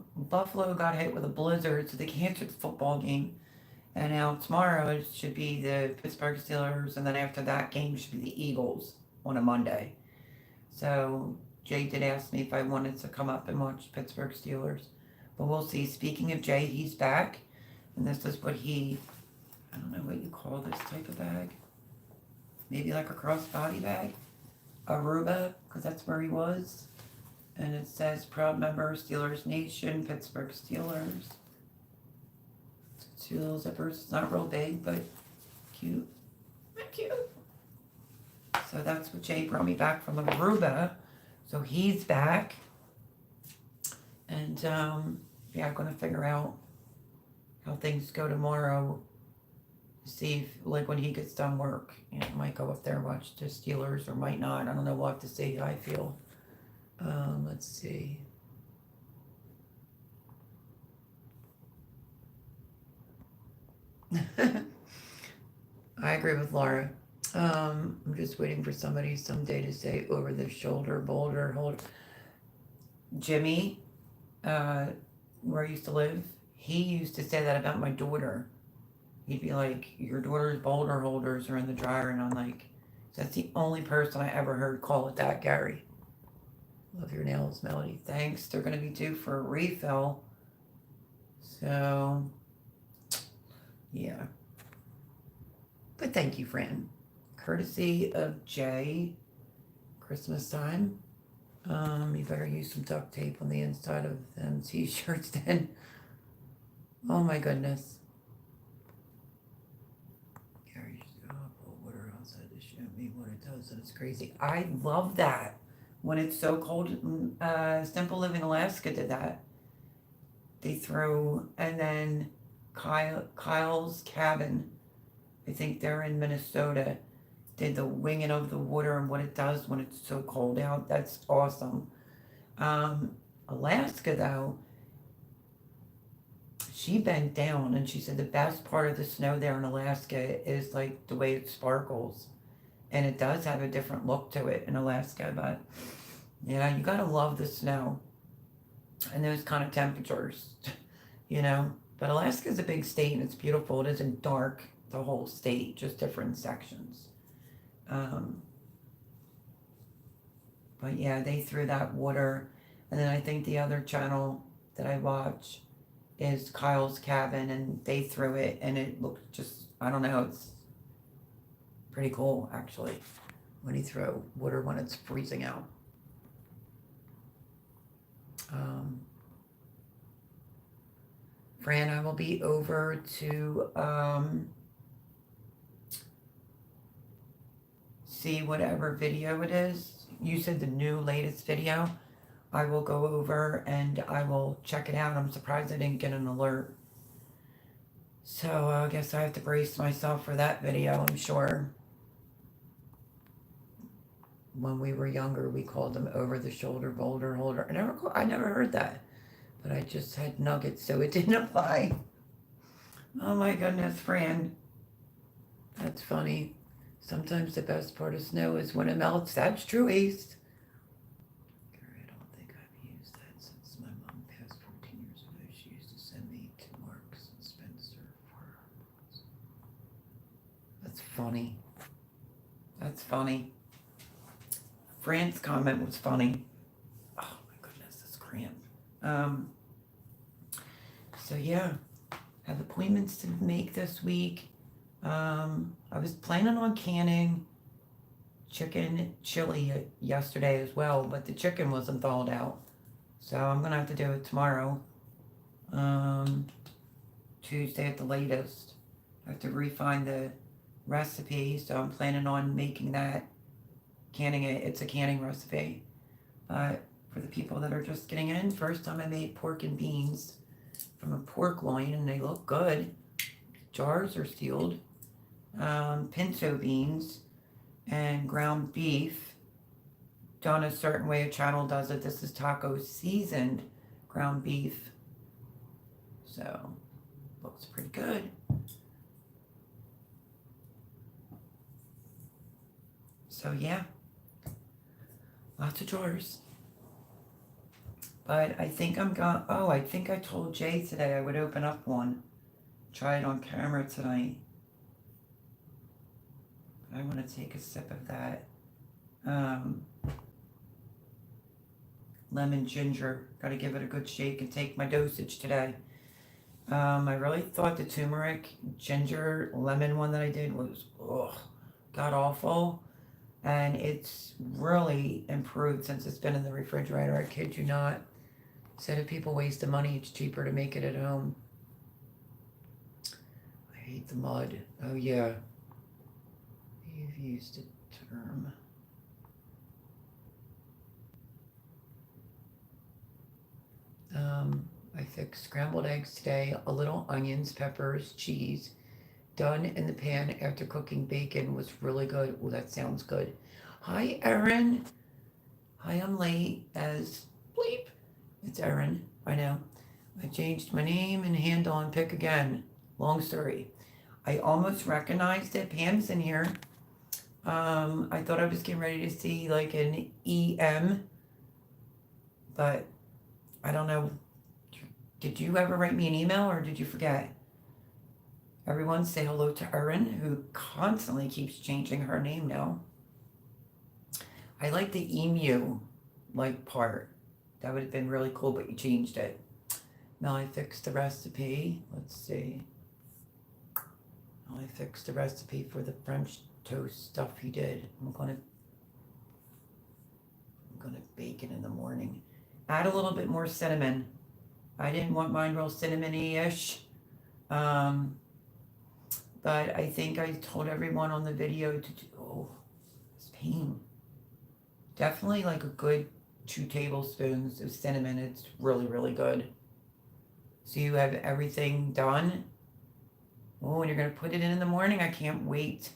got hit with a blizzard, so they canceled the football game. And now tomorrow it should be the Pittsburgh Steelers, and then after that game should be the Eagles on a Monday. So Jay did ask me if I wanted to come up and watch Pittsburgh Steelers. But we'll see. Speaking of Jay, he's back. And this is what I don't know what you call this type of bag. Maybe like a crossbody bag. Aruba, because that's where he was. And it says, proud member, Steelers Nation, Pittsburgh Steelers. Two little zippers. It's not real big, but cute. Cute. So that's what Jay brought me back from Aruba. So he's back. And, yeah, I'm going to figure out how things go tomorrow. See if, like, when he gets done work, you know, might go up there and watch the Steelers or might not. I don't know. We'll have to see how I feel. Let's see. I agree with Laura. I'm just waiting for somebody someday to say over the shoulder, boulder, hold. Jimmy, where I used to live, he used to say that about my daughter. He'd be like, your daughter's boulder holders are in the dryer, and I'm like, that's the only person I ever heard call it that, Gary. Love your nails, Melody. Thanks. They're going to be due for a refill. So, yeah. But thank you, Fran. Courtesy of Jay. Christmas time. You better use some duct tape on the inside of them t-shirts then. Oh my goodness. Gary should go pull water outside to show me what it does, and it's crazy. I love that. When it's so cold, Simple Living Alaska did that. They throw, and then Kyle's Cabin, I think they're in Minnesota, did the winging of the water and what it does when it's so cold out. That's awesome. Alaska, though, she bent down and she said the best part of the snow there in Alaska is like the way it sparkles. And it does have a different look to it in Alaska, but yeah, you gotta love the snow and those kind of temperatures, you know. But Alaska's a big state and it's beautiful. It isn't dark, the whole state, just different sections. But yeah, they threw that water. And then I think the other channel that I watch is Kyle's Cabin, and they threw it and it looked just, I don't know, it's pretty cool actually when you throw water when it's freezing out. Fran, I will be over to see whatever video it is. You said the new latest video. I will go over and I will check it out. I'm surprised I didn't get an alert. So I guess I have to brace myself for that video, I'm sure. When we were younger, we called them over the shoulder boulder holder. I never heard that, but I just had nuggets, so it didn't apply. Oh my goodness, Fran. That's funny. Sometimes the best part of snow is when it melts. That's true, Ace. I don't think I've used that since my mom passed 14 years ago. She used to send me to Marks and Spencer for. That's funny. That's funny. Fran's comment was funny. Oh my goodness, this cramp. Um, so yeah, have appointments to make this week. I was planning on canning chicken chili yesterday as well, but the chicken wasn't thawed out. So I'm gonna have to do it tomorrow. Um, Tuesday at the latest. I have to refine the recipe, so I'm planning on making that, canning it. It's a canning recipe. But for the people that are just getting in, first time I made pork and beans from a pork loin, and they look good. Jars are sealed. Pinto beans and ground beef done a certain way a channel does it. This is taco seasoned ground beef. So, looks pretty good. So yeah, lots of jars. But I think I think I told Jay today I would open up one. Try it on camera tonight. I want to take a sip of that. Lemon ginger. Got to give it a good shake and take my dosage today. I really thought the turmeric ginger lemon one that I did was god awful, and it's really improved since it's been in the refrigerator. I kid you not. Instead of people wasting money, it's cheaper to make it at home. I hate the mud. Oh yeah, you've used a term. I fixed scrambled eggs today, a little onions, peppers, cheese, done in the pan after cooking bacon was really good. Oh, that sounds good. Hi, Erin. Hi, I'm late as bleep. It's Erin. I know. I changed my name and handle and pick again. Long story. I almost recognized it. Pam's in here. I thought I was getting ready to see like an EM, but I don't know. Did you ever write me an email or did you forget? Everyone say hello to Erin, who constantly keeps changing her name now. I like the emu like part. That would have been really cool, but you changed it. Now I fixed the recipe. Let's see. Now I fixed the recipe for the French toast stuff he did. I'm gonna bake it in the morning. Add a little bit more cinnamon. I didn't want mine real cinnamony-ish. But I think I told everyone on the video to do, it's pain. Definitely like a good 2 tablespoons of cinnamon. It's really, really good. So you have everything done. Oh, and you're gonna put it in the morning. I can't wait.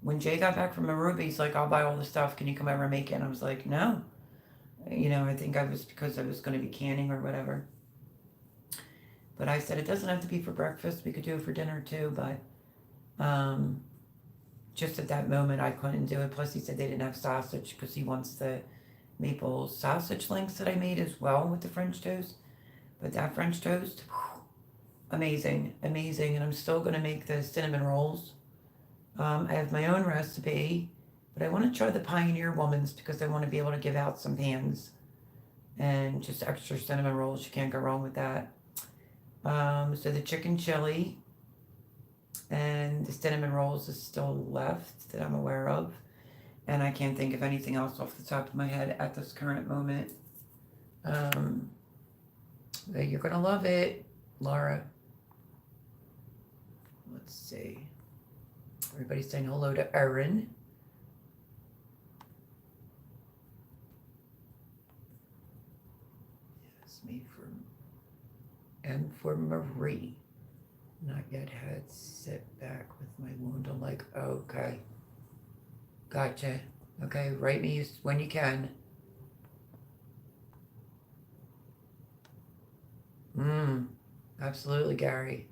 When Jay got back from Aruba, he's like, I'll buy all the stuff. Can you come over and make it? And I was like, no. I think because I was gonna be canning or whatever. But I said it doesn't have to be for breakfast. We could do it for dinner too, but just at that moment I couldn't do it. Plus he said they didn't have sausage because he wants the maple sausage links that I made as well with the French toast. But that French toast, amazing, amazing. And I'm still gonna make the cinnamon rolls. I have my own recipe, but I want to try the Pioneer Woman's because I want to be able to give out some pans and just extra cinnamon rolls. You can't go wrong with that. So the chicken chili and the cinnamon rolls is still left that I'm aware of. And I can't think of anything else off the top of my head at this current moment. You're gonna love it, Laura. Let's see. Everybody's saying hello to Erin. Yes, me for M for Marie. Not yet had sit back with my wound. I'm like, okay. Gotcha. Okay, write me when you can. Absolutely, Gary.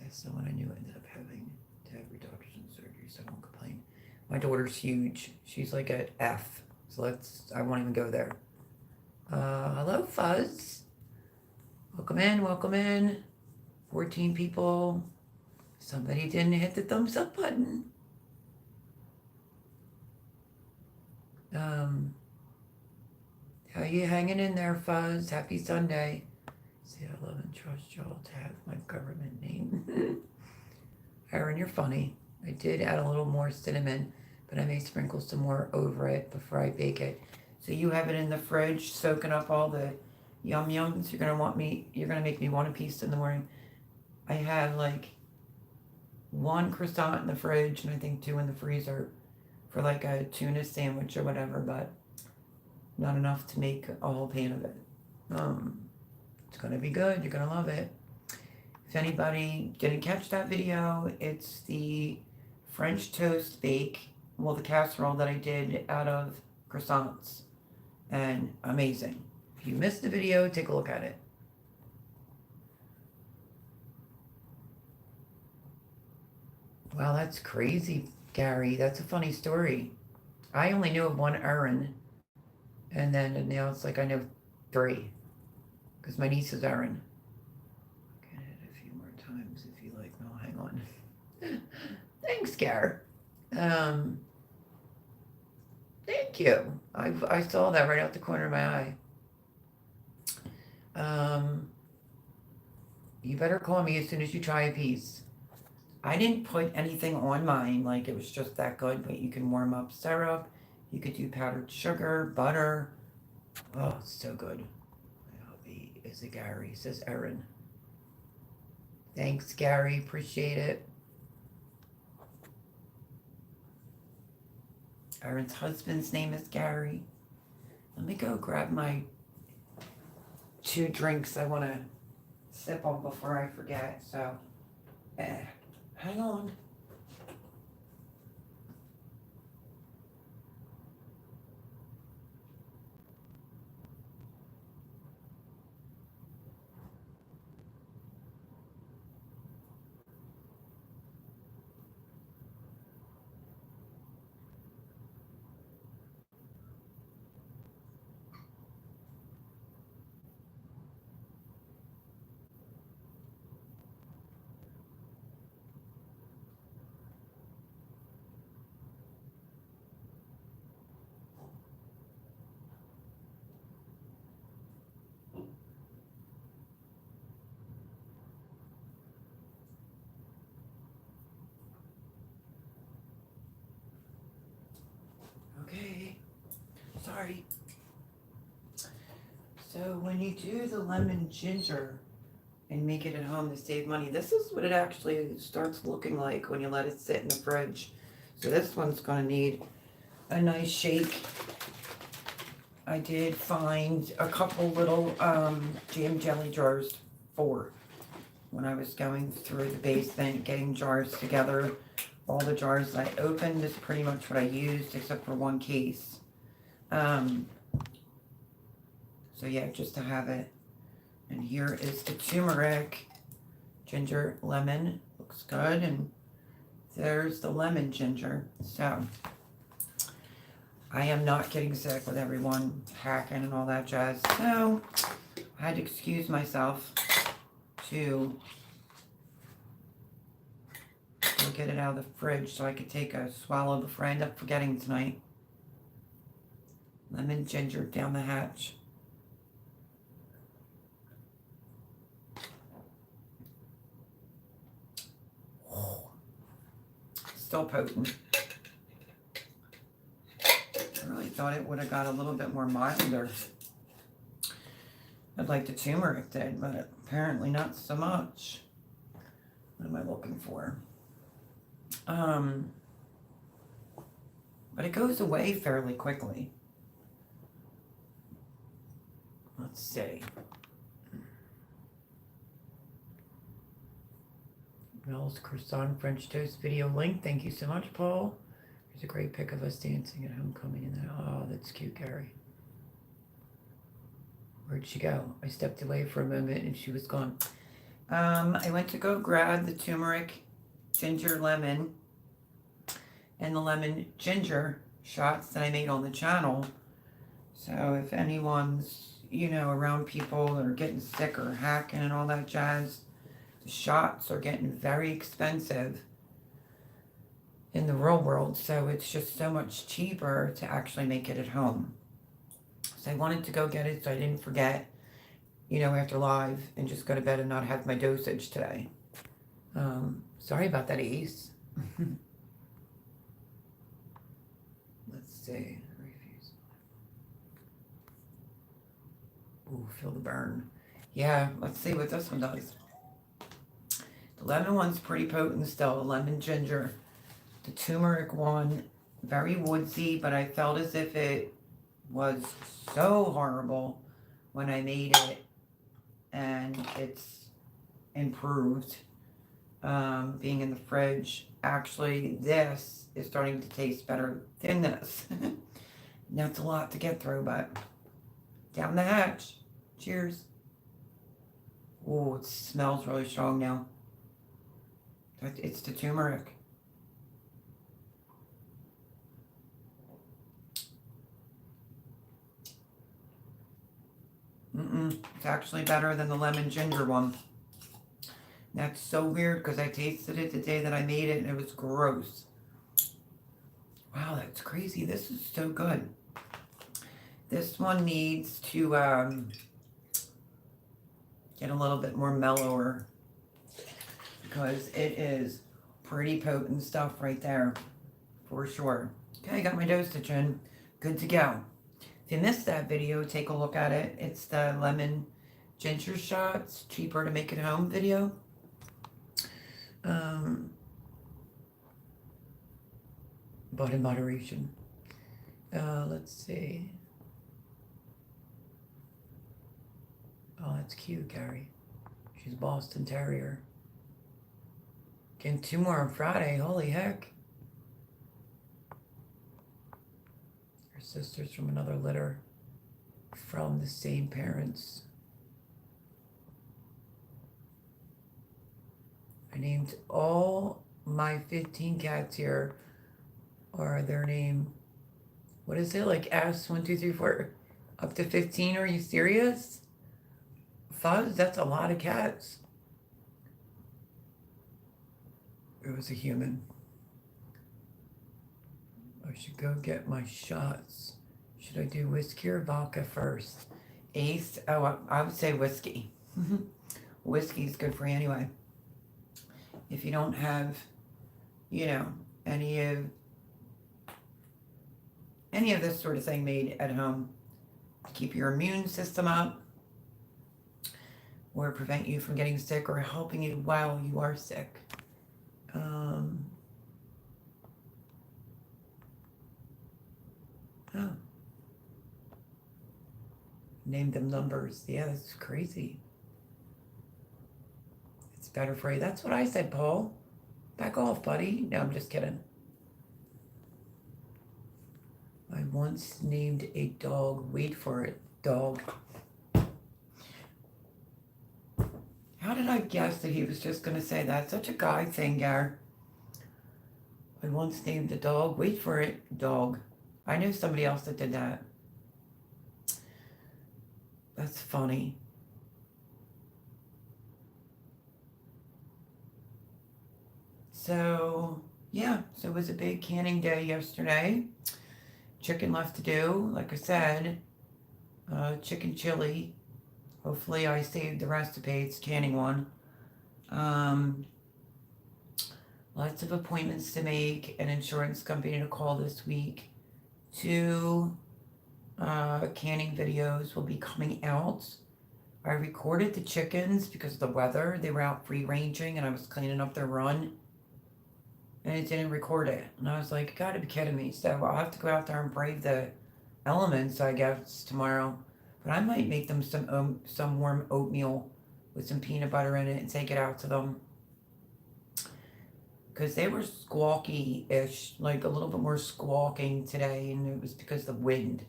That's the one I knew ended up having to have reduction surgery, so I won't complain. My daughter's huge. She's like at F. So I won't even go there. Hello, Fuzz. Welcome in, welcome in. 14 people. Somebody didn't hit the thumbs up button. How you hanging in there, Fuzz? Happy Sunday. See, I love and trust y'all to have my government name. Aaron, you're funny. I did add a little more cinnamon, but I may sprinkle some more over it before I bake it. So you have it in the fridge, soaking up all the yum yums. You're gonna make me want a piece in the morning. I have like 1 croissant in the fridge and I think 2 in the freezer for like a tuna sandwich or whatever, but not enough to make a whole pan of it. It's gonna be good. You're gonna love it. If anybody didn't catch that video, it's the French toast bake, well, the casserole that I did out of croissants, and amazing. If you missed the video, take a look at it. Wow, that's crazy, Gary. That's a funny story. I only knew of 1 Erin, and then now it's like I know 3, because my niece is Erin. Can hit a few more times if you like. No, hang on. Thanks, Gar. Thank you. I saw that right out the corner of my eye. You better call me as soon as you try a piece. I didn't put anything on mine, like it was just that good, but you can warm up syrup. You could do powdered sugar, butter. Oh, it's so good. Is it Gary? Says Erin. Thanks, Gary. Appreciate it. Erin's husband's name is Gary. Let me go grab my 2 drinks I want to sip on before I forget. So, hang on. Okay, sorry. So when you do the lemon ginger and make it at home to save money, this is what it actually starts looking like when you let it sit in the fridge. So this one's gonna need a nice shake. I did find a couple little jam jelly jars when I was going through the basement getting jars together. All the jars I opened is pretty much what I used except for 1 case. So yeah, just to have it. And here is the turmeric, ginger, lemon. Looks good. And there's the lemon ginger. So I am not getting sick with everyone hacking and all that jazz. So I had to excuse myself to go get it out of the fridge so I could take a swallow before I end up forgetting tonight. Lemon ginger down the hatch. Still potent. I really thought it would have got a little bit more milder. I'd like the turmeric did, but apparently not so much. What am I looking for? But it goes away fairly quickly. Let's see. Mel's croissant French toast video link. Thank you so much, Paul. There's a great pic of us dancing at homecoming in that. Oh, that's cute, Gary. Where'd she go? I stepped away for a moment and she was gone. I went to go grab the turmeric, ginger, lemon, and the lemon ginger shots that I made on the channel. So if anyone's, around people that are getting sick or hacking and all that jazz, the shots are getting very expensive in the real world. So it's just so much cheaper to actually make it at home. So I wanted to go get it so I didn't forget, after live and just go to bed and not have my dosage today. Sorry about that, Ace. Let's see. Ooh, feel the burn. Yeah, let's see what this one does. The lemon one's pretty potent still, lemon ginger. The turmeric one, very woodsy, but I felt as if it was so horrible when I made it, and it's improved being in the fridge. Actually, this is starting to taste better than this. That's a lot to get through, but down the hatch. Cheers. Oh, it smells really strong now. It's the turmeric. It's actually better than the lemon ginger one. That's so weird because I tasted it the day that I made it and it was gross. Wow, that's crazy. This is so good. This one needs to get a little bit more mellower because it is pretty potent stuff right there for sure. Okay, I got my dosage in. Good to go. If you missed that video, take a look at it. It's the lemon ginger shots, cheaper to make at home video. But in moderation. Let's see. Oh, that's cute, Gary. She's a Boston Terrier. Getting 2 more on Friday. Holy heck. Her sisters from another litter from the same parents. I named all my 15 cats here, or their name, what is it, like S, 1, 2, 3, 4, up to 15? Are you serious? Fuzz, that's a lot of cats. It was a human. I should go get my shots. Should I do whiskey or vodka first? Ace, oh, I would say whiskey. Whiskey's good for you anyway. If you don't have, any of this sort of thing made at home to keep your immune system up or prevent you from getting sick or helping you while you are sick. Name them numbers. Yeah, that's crazy. It's better for you. That's what I said, Paul. Back off, buddy. No, I'm just kidding. I once named a dog, wait for it, dog. How did I guess that he was just going to say that? Such a guy thing, Gar. I once named a dog, wait for it, dog. I knew somebody else that did that. That's funny. So, yeah, so it was a big canning day yesterday. Chicken left to do, like I said, chicken chili. Hopefully I saved the recipe, it's canning one. Lots of appointments to make, an insurance company to call this week. 2 canning videos will be coming out. I recorded the chickens because of the weather. They were out free ranging and I was cleaning up their run. And it didn't record it. And I was like, you gotta be kidding me. So I'll have to go out there and brave the elements, I guess, tomorrow. But I might make them some warm oatmeal with some peanut butter in it and take it out to them. Because they were squawky-ish, like a little bit more squawking today, and it was because of the wind.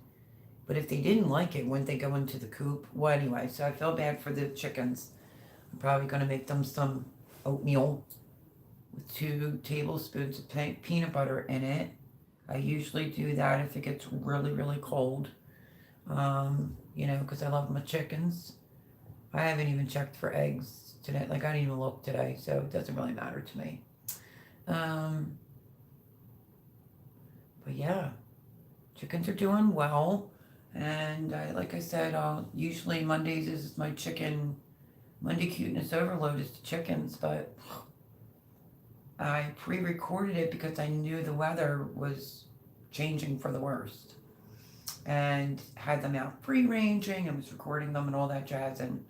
But if they didn't like it, wouldn't they go into the coop? Well, anyway, so I feel bad for the chickens. I'm probably going to make them some oatmeal with 2 tablespoons of peanut butter in it. I usually do that if it gets really, really cold. You know, because I love my chickens. I haven't even checked for eggs today. Like, I didn't even look today, so it doesn't really matter to me. Um, but yeah, chickens are doing well. And like I said, usually Mondays is my Monday cuteness overload is the chickens, but I pre-recorded it because I knew the weather was changing for the worst, and had them out free ranging and was recording them and all that jazz. And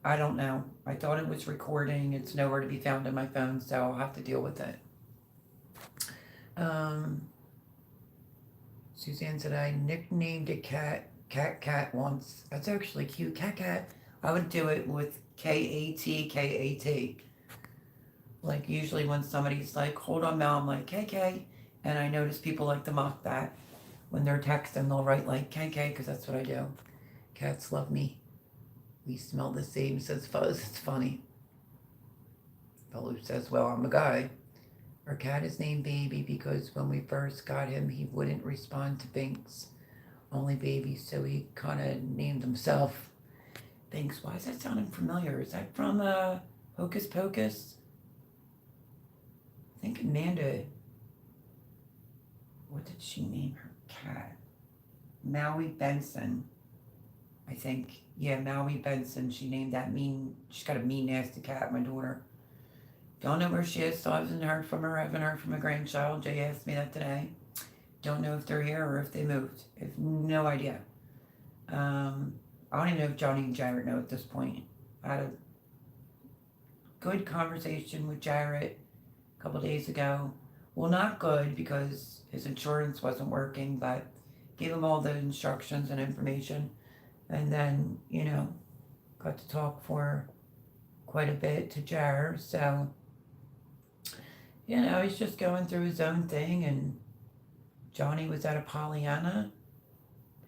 I don't know. I thought it was recording. It's nowhere to be found in my phone, so I'll have to deal with it. Suzanne said I nicknamed a cat once. That's actually cute. Cat. I would do it with KAT. Like, usually when somebody's like, hold on, Mel, I'm like, KK. And I notice people like to mock that. When they're texting, they'll write like KK, because that's what I do. Cats love me. We smell the same, says Fuzz. It's funny. Fellow says, well, I'm a guy. Our cat is named Baby because when we first got him, he wouldn't respond to Binks. Only Baby, so he kind of named himself Binks. Why is that sounding familiar? Is that from Hocus Pocus? I think Amanda, what did she name her cat? Maui Benson, I think. Yeah, Maui Benson. She named that she's got a mean, nasty cat, my daughter. Don't know where she is, so I haven't heard from her. I haven't heard from a grandchild. Jay asked me that today. Don't know if they're here or if they moved. I have no idea. I don't even know if Johnny and Jarrett know at this point. I had a good conversation with Jarrett a couple days ago. Well, not good because his insurance wasn't working, but gave him all the instructions and information. And then, you know, got to talk for quite a bit to Jarrett. So, you know, he's just going through his own thing. And Johnny was at a Pollyanna.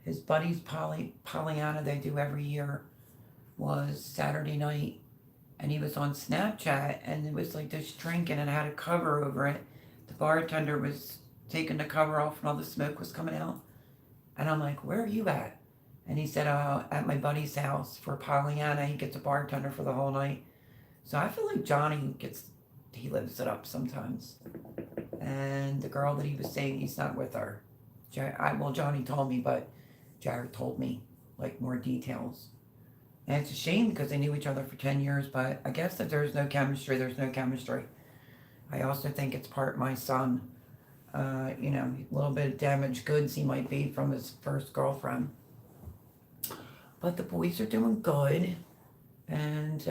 His buddy's Pollyanna they do every year was Saturday night. And he was on Snapchat, and it was like this drink, and it had a cover over it. The bartender was taking the cover off, and all the smoke was coming out. And I'm like, where are you at? And he said, at my buddy's house for Pollyanna. He gets a bartender for the whole night. So I feel like Johnny he lives it up sometimes. And the girl that he was saying he's not with her. Johnny told me, but Jared told me, like, more details. And it's a shame because they knew each other for 10 years, but I guess if there's no chemistry, there's no chemistry. I also think it's part my son. You know, a little bit of damaged goods he might be from his first girlfriend. But the boys are doing good. And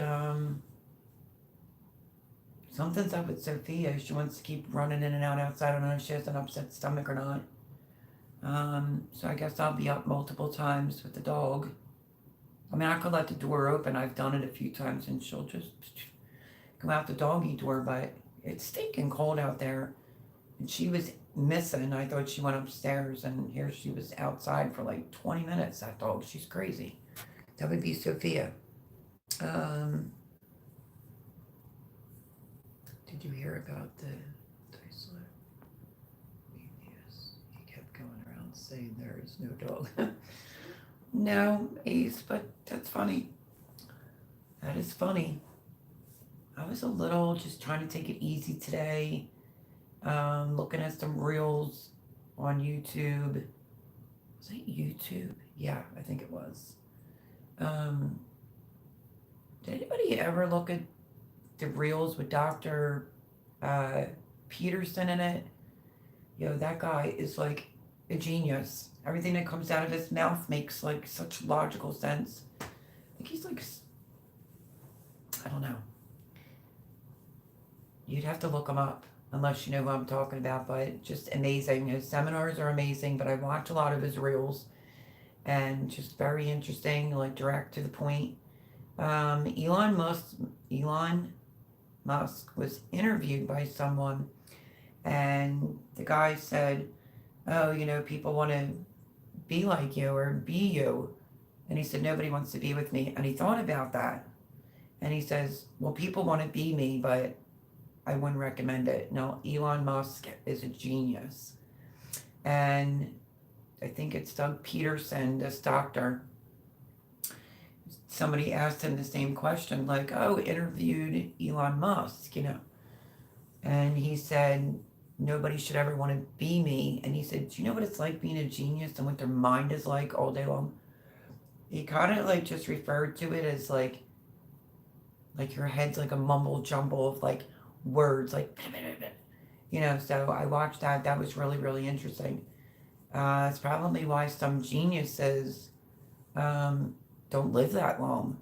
something's up with Sophia. She wants to keep running in and out outside. I don't know if she has an upset stomach or not. So I guess I'll be up multiple times with the dog. I mean, I could let the door open. I've done it a few times, and she'll just come out the doggy door, but it's stinking cold out there. And she was missing. I thought she went upstairs, and here she was outside for like 20 minutes, that dog. She's crazy. That would be Sophia. Did you hear about the Chrysler? Yes. He kept going around saying there is no dog. No, Ace, but that's funny. That is funny. I was a little just trying to take it easy today. Looking at some reels on YouTube. Was it YouTube? Yeah, I think it was. Did anybody ever look at the reels with Dr. Peterson in it? Yo, that guy is like a genius. Everything that comes out of his mouth makes like such logical sense. I think he's like, I don't know. You'd have to look him up unless you know who I'm talking about, but just amazing. His seminars are amazing, but I watch a lot of his reels and just very interesting, like direct to the point. Elon Musk was interviewed by someone, and the guy said, oh, you know, people want to be like you or be you. And he said, nobody wants to be with me. And he thought about that. And he says, well, people want to be me, but I wouldn't recommend it. No, Elon Musk is a genius. And I think it's Doug Peterson, this doctor. Somebody asked him the same question, like, oh, interviewed Elon Musk, And he said, nobody should ever want to be me. And he said, do you know what it's like being a genius and what their mind is like all day long? He kind of like just referred to it as like your head's like a mumble jumble of like words, like, so I watched that. That was really, really interesting. It's probably why some geniuses don't live that long.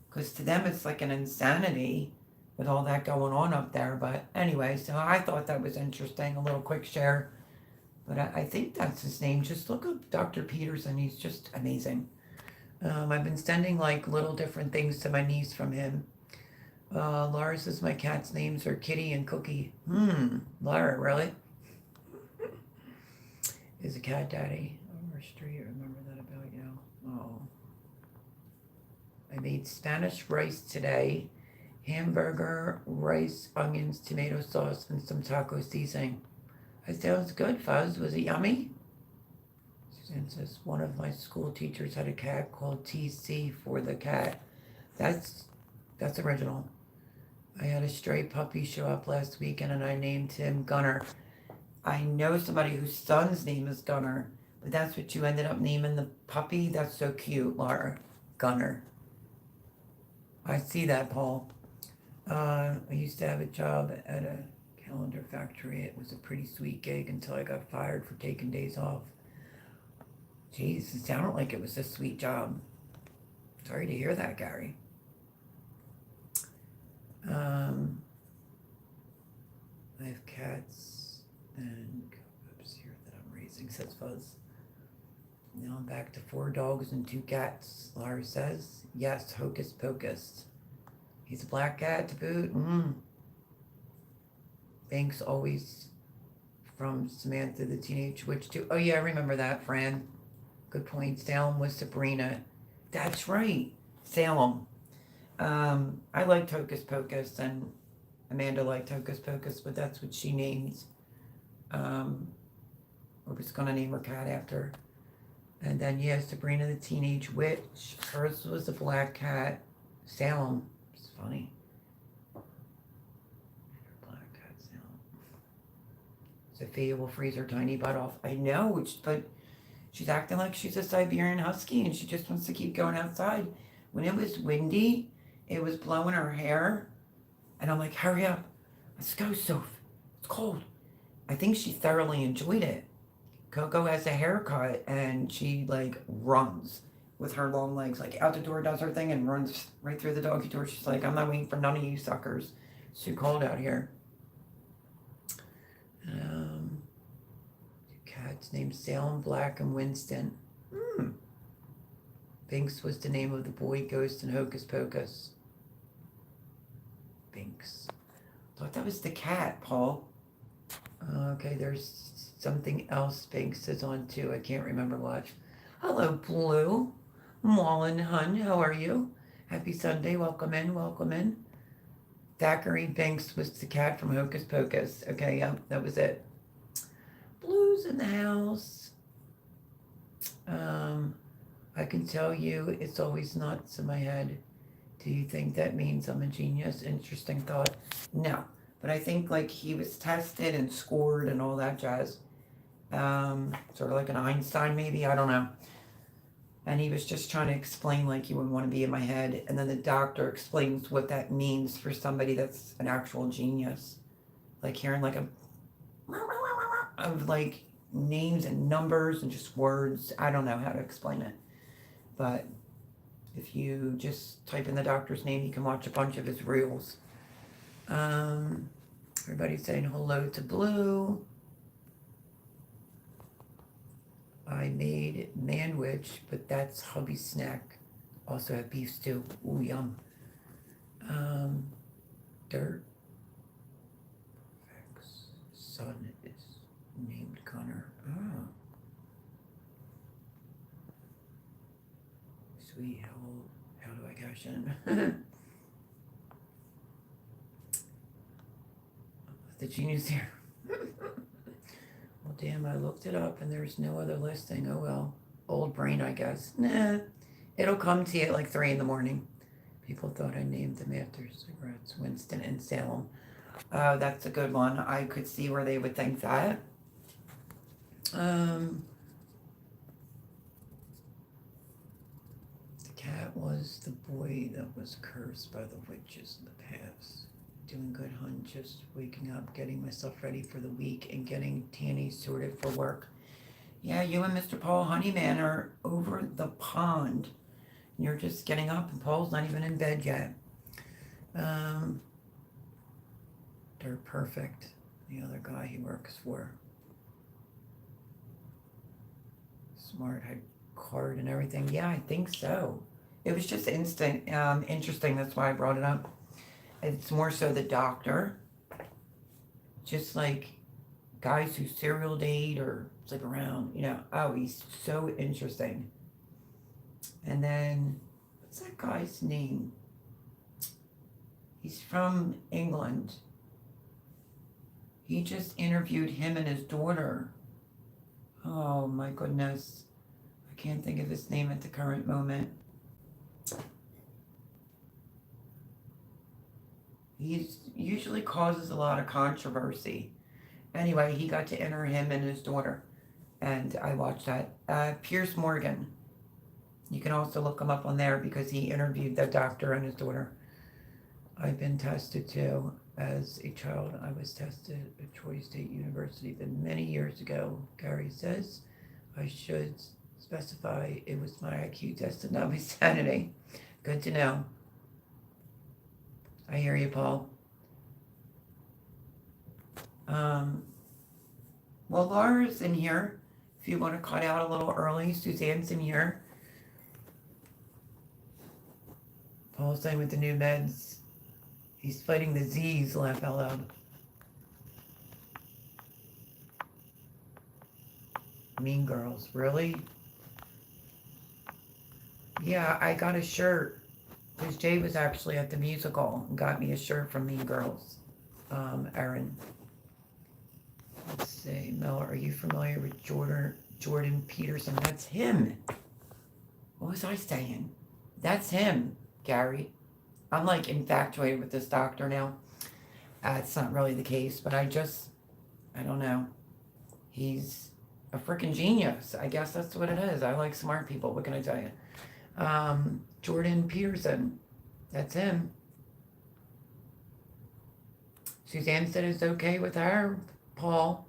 Because to them, it's like an insanity with all that going on up there. But anyway, so I thought that was interesting. A little quick share. But I think that's his name. Just look up Dr. Peterson. He's just amazing. I've been sending like little different things to my niece from him. Laura says my cat's names are Kitty and Cookie. Laura, really? Is a cat daddy. Over street, remember that about you. Oh. I made Spanish rice today. Hamburger, rice, onions, tomato sauce, and some taco seasoning. That sounds good, Fuzz. Was it yummy? Suzanne says, one of my school teachers had a cat called TC for the cat. That's original. I had a stray puppy show up last weekend and I named him Gunner. I know somebody whose son's name is Gunner, but that's what you ended up naming the puppy? That's so cute, Laura. Gunner. I see that, Paul. I used to have a job at a calendar factory. It was a pretty sweet gig until I got fired for taking days off. Jeez, it sounded like it was a sweet job. Sorry to hear that, Gary. I have cats and cubs here that I'm raising, says Fuzz. Now I'm back to 4 dogs and 2 cats, Laura says. Yes, Hocus Pocus. He's a black cat to boot. Thanks always from Samantha the Teenage Witch too. Oh yeah, I remember that, Fran. Good point. Salem was Sabrina. That's right. Salem. I liked Hocus Pocus, and Amanda liked Hocus Pocus, but that's what she names. Or was going to name her cat after. And then, yeah, Sabrina the Teenage Witch. Hers was a black cat. Salem. It's funny. Black cat, Salem. Sophia will freeze her tiny butt off. I know, but she's acting like she's a Siberian Husky, and she just wants to keep going outside. When it was windy, it was blowing her hair. And I'm like, hurry up. Let's go, Soph. It's cold. I think she thoroughly enjoyed it. Coco has a haircut and she like runs with her long legs, like out the door, does her thing and runs right through the doggy door. She's like, I'm not waiting for none of you suckers. It's too cold out here. Cats named Salem, Black, and Winston. Binks was the name of the boy ghost in Hocus Pocus. Binks. Thought that was the cat, Paul. Okay, there's something else Binks is on too. I can't remember what. Hello, Blue. Mullen Hun, how are you? Happy Sunday. Welcome in, welcome in. Thackeray Binks was the cat from Hocus Pocus. Okay, yeah, that was it. Blue's in the house. I can tell you it's always nuts in my head. Do you think that means I'm a genius? Interesting thought. No, but I think like he was tested and scored and all that jazz. Sort of like an Einstein maybe, I don't know. And he was just trying to explain like you would want to be in my head. And then the doctor explains what that means for somebody that's an actual genius. Like hearing like of like names and numbers and just words. I don't know how to explain it. But if you just type in the doctor's name, you can watch a bunch of his reels. Everybody's saying hello to Blue. I made manwich, but that's hubby's snack. Also have beef stew. Ooh, yum. Dirt. Son is named Connor. Oh. Sweet, how do I cash in? The Genius Serum. Well, damn, I looked it up and there's no other listing. Oh well. Old brain, I guess. Nah. It'll come to you at like 3 in the morning. People thought I named them after cigarettes. Winston and Salem. Oh, that's a good one. I could see where they would think that. The cat was the boy that was cursed by the witches in the past. Doing good, hun. Just waking up, getting myself ready for the week, and getting Tanny sorted for work. Yeah, you and Mr. Paul Honeyman are over the pond. You're just getting up, and Paul's not even in bed yet. They're perfect. The other guy he works for. Smart, had card and everything. Yeah, I think so. It was just interesting. That's why I brought it up. It's more so the doctor. Just like guys who serial date or sleep around, Oh, he's so interesting. And then, what's that guy's name? He's from England. He just interviewed him and his daughter. Oh my goodness. I can't think of his name at the current moment. He usually causes a lot of controversy. Anyway, he got to enter him and his daughter. And I watched that. Piers Morgan. You can also look him up on there because he interviewed the doctor and his daughter. I've been tested too. As a child, I was tested at Troy State University many years ago. Gary says I should specify it was my IQ test and not my sanity. Good to know. I hear you, Paul. Well, Laura's in here. If you want to cut out a little early, Suzanne's in here. Paul's saying with the new meds, he's fighting the Z's, laugh out loud. Mean Girls, really? Yeah, I got a shirt. Because Jay was actually at the musical and got me a shirt from Mean Girls. Aaron. Let's see. Mel, are you familiar with Jordan Peterson? That's him. What was I saying? That's him, Gary. I'm like infatuated with this doctor now. It's not really the case, but I don't know. He's a freaking genius. I guess that's what it is. I like smart people. What can I tell you? Jordan Peterson. That's him. Suzanne said it's okay with her, Paul.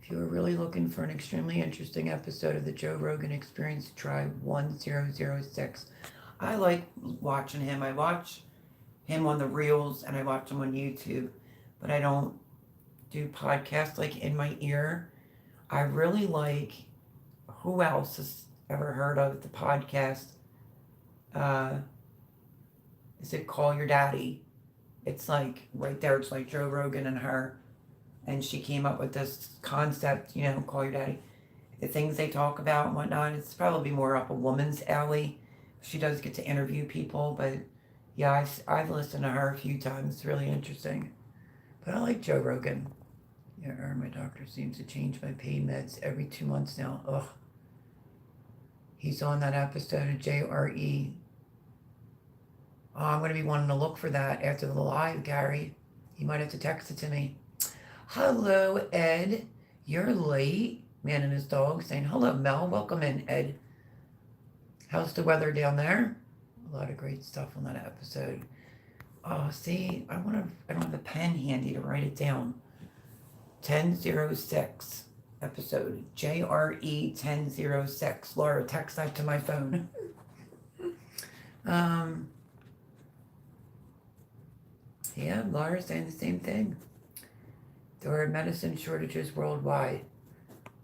If you were really looking for an extremely interesting episode of the Joe Rogan Experience, try 1006. I like watching him. I watch him on the Reels and I watch him on YouTube, but I don't do podcasts like in my ear. I really like, who else has ever heard of the podcast? Is it Call Your Daddy? It's like right there. It's like Joe Rogan and her, and she came up with this concept, Call Your Daddy. The things they talk about and whatnot, it's probably more up a woman's alley. She does get to interview people, but yeah, I've listened to her a few times. It's really interesting. But I like Joe Rogan. Yeah, my doctor seems to change my pain meds every 2 months now. Ugh. He's on that episode of JRE. Oh, I'm going to be wanting to look for that after the live, Gary. You might have to text it to me. Hello, Ed. You're late. Man and his dog saying, hello, Mel. Welcome in, Ed. How's the weather down there? A lot of great stuff on that episode. Oh, see, I don't have a pen handy to write it down. 1006 episode. JRE 1006. Laura, text that to my phone. Yeah, Laura's saying the same thing. There are medicine shortages worldwide.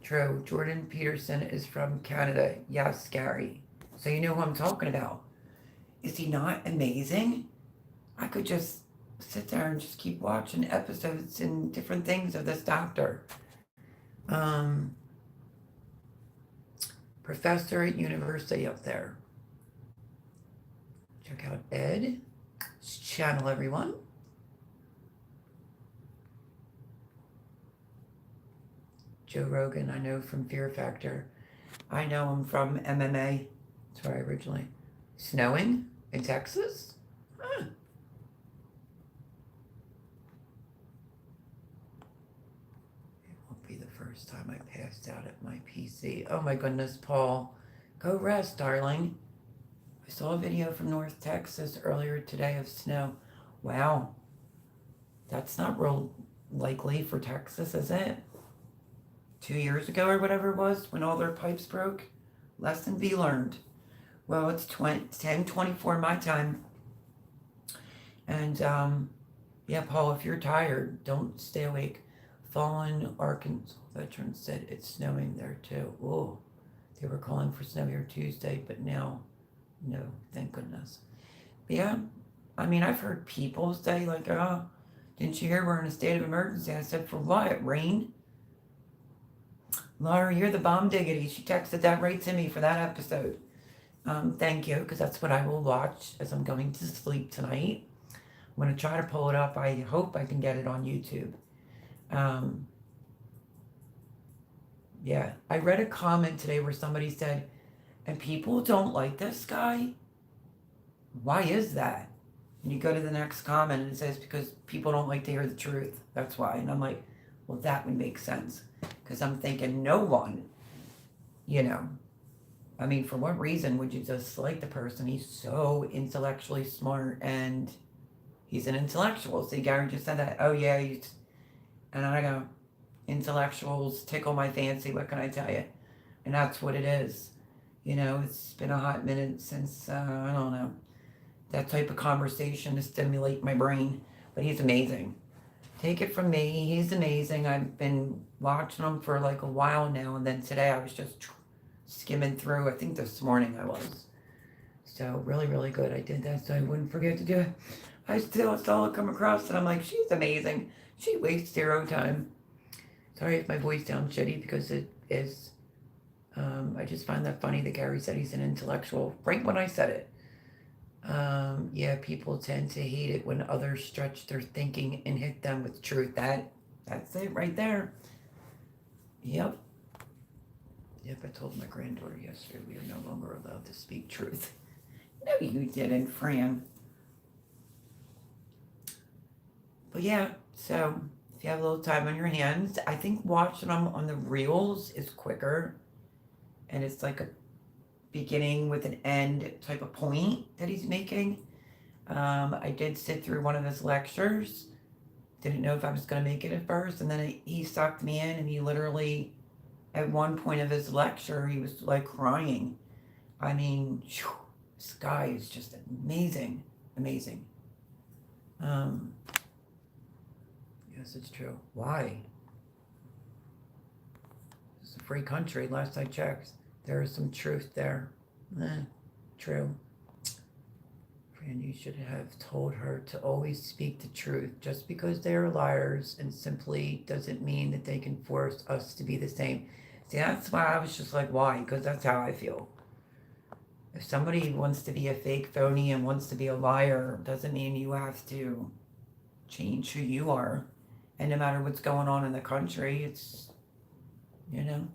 True. Jordan Peterson is from Canada. Yes, Gary. So you know who I'm talking about. Is he not amazing? I could just sit there and just keep watching episodes and different things of this doctor. Professor at university up there. Check out Ed's channel, everyone. Joe Rogan, I know from Fear Factor. I know him from MMA. That's where I originally. Snowing in Texas? Huh. It won't be the first time I passed out at my PC. Oh my goodness, Paul. Go rest, darling. I saw a video from North Texas earlier today of snow. Wow. That's not real likely for Texas, is it? 2 years ago or whatever it was when all their pipes broke. Lesson be learned. Well, it's 10:24 my time. And yeah, Paul, if you're tired, don't stay awake. Fallen Arkansas veteran said it's snowing there too. Oh, they were calling for snow here Tuesday, but now, no, thank goodness. But yeah, I mean, I've heard people say like, oh, didn't you hear we're in a state of emergency? I said, for what? Rain? Laura, you're the bomb diggity. She texted that right to me for that episode. Thank you, because that's what I will watch as I'm going to sleep tonight. I'm going to try to pull it up. I hope I can get it on YouTube. Yeah, I read a comment today where somebody said, and people don't like this guy? Why is that? And you go to the next comment and it says, because people don't like to hear the truth. That's why. And I'm like, well, that would make sense. Because I'm thinking no one, you know. I mean, for what reason would you dislike the person? He's so intellectually smart and he's an intellectual. See, Gary just said that. Oh, yeah. And I go, intellectuals tickle my fancy. What can I tell you? And that's what it is. You know, it's been a hot minute since, I don't know, that type of conversation to stimulate my brain. But he's amazing. Take it from me. He's amazing. I've been watching him for like a while now. And then today I was just skimming through. I think this morning I was. So really, really good. I did that so I wouldn't forget to do it. I still saw it come across and I'm like, she's amazing. She wastes zero time. Sorry if my voice sounds shitty because it is. I just find that funny that Gary said he's an intellectual right when I said it. Yeah, people tend to hate it when others stretch their thinking and hit them with truth. That's it right there. Yep. Yep, I told my granddaughter yesterday we are no longer allowed to speak truth. No, you didn't, Fran. But yeah, so if you have a little time on your hands, I think watching them on the reels is quicker. And it's like a beginning with an end type of point that he's making. I did sit through one of his lectures. Didn't know if I was going to make it at first. And then he sucked me in and he literally, at one point of his lecture, he was like crying. I mean, whew, this guy is just amazing. Amazing. Yes, it's true. Why? It's a free country, last I checked. There is some truth there. True. Fran, you should have told her to always speak the truth. Just because they are liars and simply doesn't mean that they can force us to be the same. See, that's why I was just like, why? Because that's how I feel. If somebody wants to be a fake phony and wants to be a liar, doesn't mean you have to change who you are. And no matter what's going on in the country, it's, you know,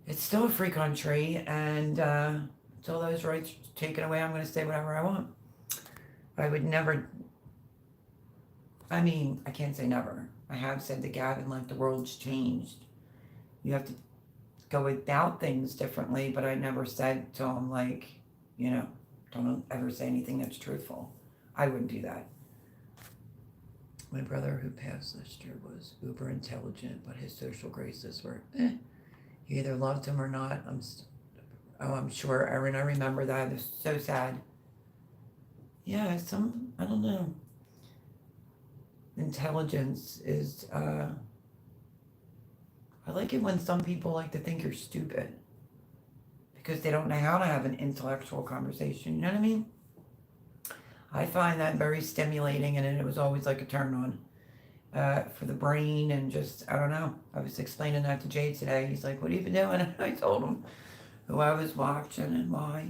it's still a free country, and until those rights are taken away, I'm going to say whatever I want. I would never, I mean, I can't say never. I have said to Gavin, like, the world's changed. You have to go about things differently, but I never said to him, like, you know, don't ever say anything that's truthful. I wouldn't do that. My brother who passed last year was uber intelligent, but his social graces were, You either loved him or not. I'm sure, Erin, I remember that. It was so sad. Yeah, I don't know. Intelligence is, I like it when some people like to think you're stupid because they don't know how to have an intellectual conversation. You know what I mean? I find that very stimulating, and it was always like a turn on. For the brain and just, I don't know. I was explaining that to Jay today. He's like, what have you been doing? And I told him who I was watching and why.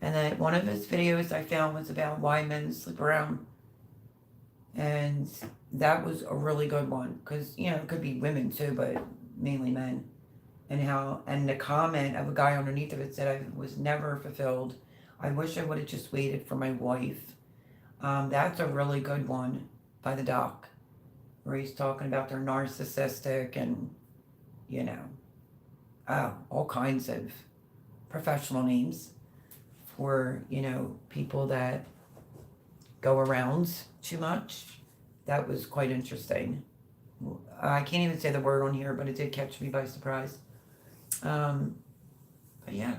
And then one of his videos I found was about why men sleep around. And that was a really good one. Because, you know, it could be women too, but mainly men, and the comment of a guy underneath of it said, I was never fulfilled. I wish I would have just waited for my wife. That's a really good one by the doc, where he's talking about they're narcissistic and, you know, all kinds of professional names for, people that go around too much. That was quite interesting. I can't even say the word on here, but it did catch me by surprise. But yeah.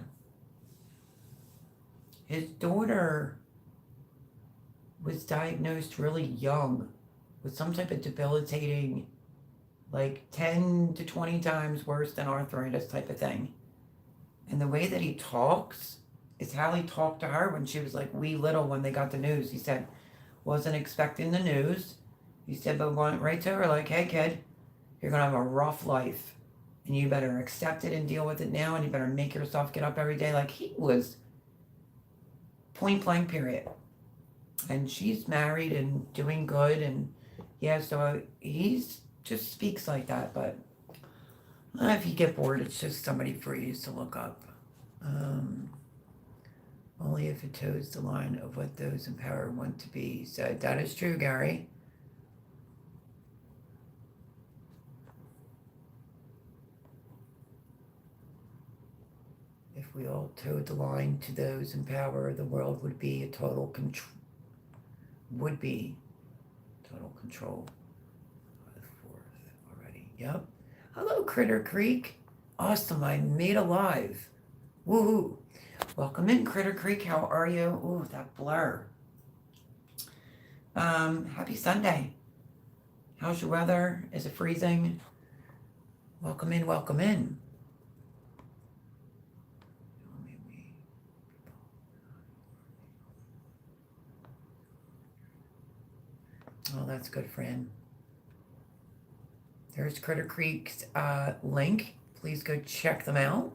His daughter was diagnosed really young with some type of debilitating, like 10 to 20 times worse than arthritis type of thing. And the way that he talks is how he talked to her when she was like wee little when they got the news. He said, wasn't expecting the news. He said, but went right to her like, hey kid, you're going to have a rough life. And you better accept it and deal with it now. And you better make yourself get up every day. Like he was point blank period. And she's married and doing good. And yeah, so he's just speaks like that. But if you get bored, it's just somebody for you to look up. Only if it toes the line of what those in power want to be said. That is true, Gary. If we all towed the line to those in power, the world would be total control. The fourth already. Yep. Hello, Critter Creek. Awesome, I made a live. Woohoo. Welcome in, Critter Creek. How are you? Ooh, that blur. Happy Sunday. How's your weather? Is it freezing? Welcome in, welcome in. Oh, that's good, friend. There's Critter Creek's link. Please go check them out.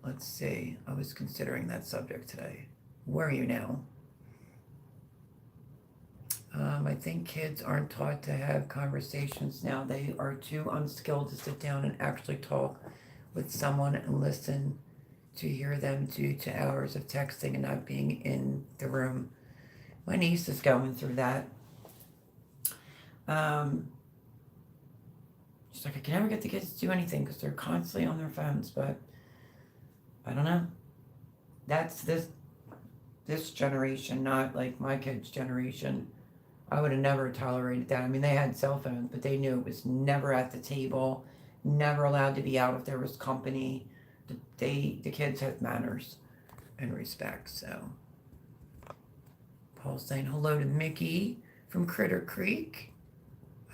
Let's see. I was considering that subject today. Where are you now? I think kids aren't taught to have conversations now. They are too unskilled to sit down and actually talk with someone and listen to hear them due to hours of texting and not being in the room. My niece is going through that. She's like, I can never get the kids to do anything because they're constantly on their phones, but I don't know. That's this generation, not like my kids' generation. I would have never tolerated that. I mean, they had cell phones, but they knew it was never at the table, never allowed to be out if there was company. The kids have manners and respect. So Paul's saying hello to Mickey from Critter Creek.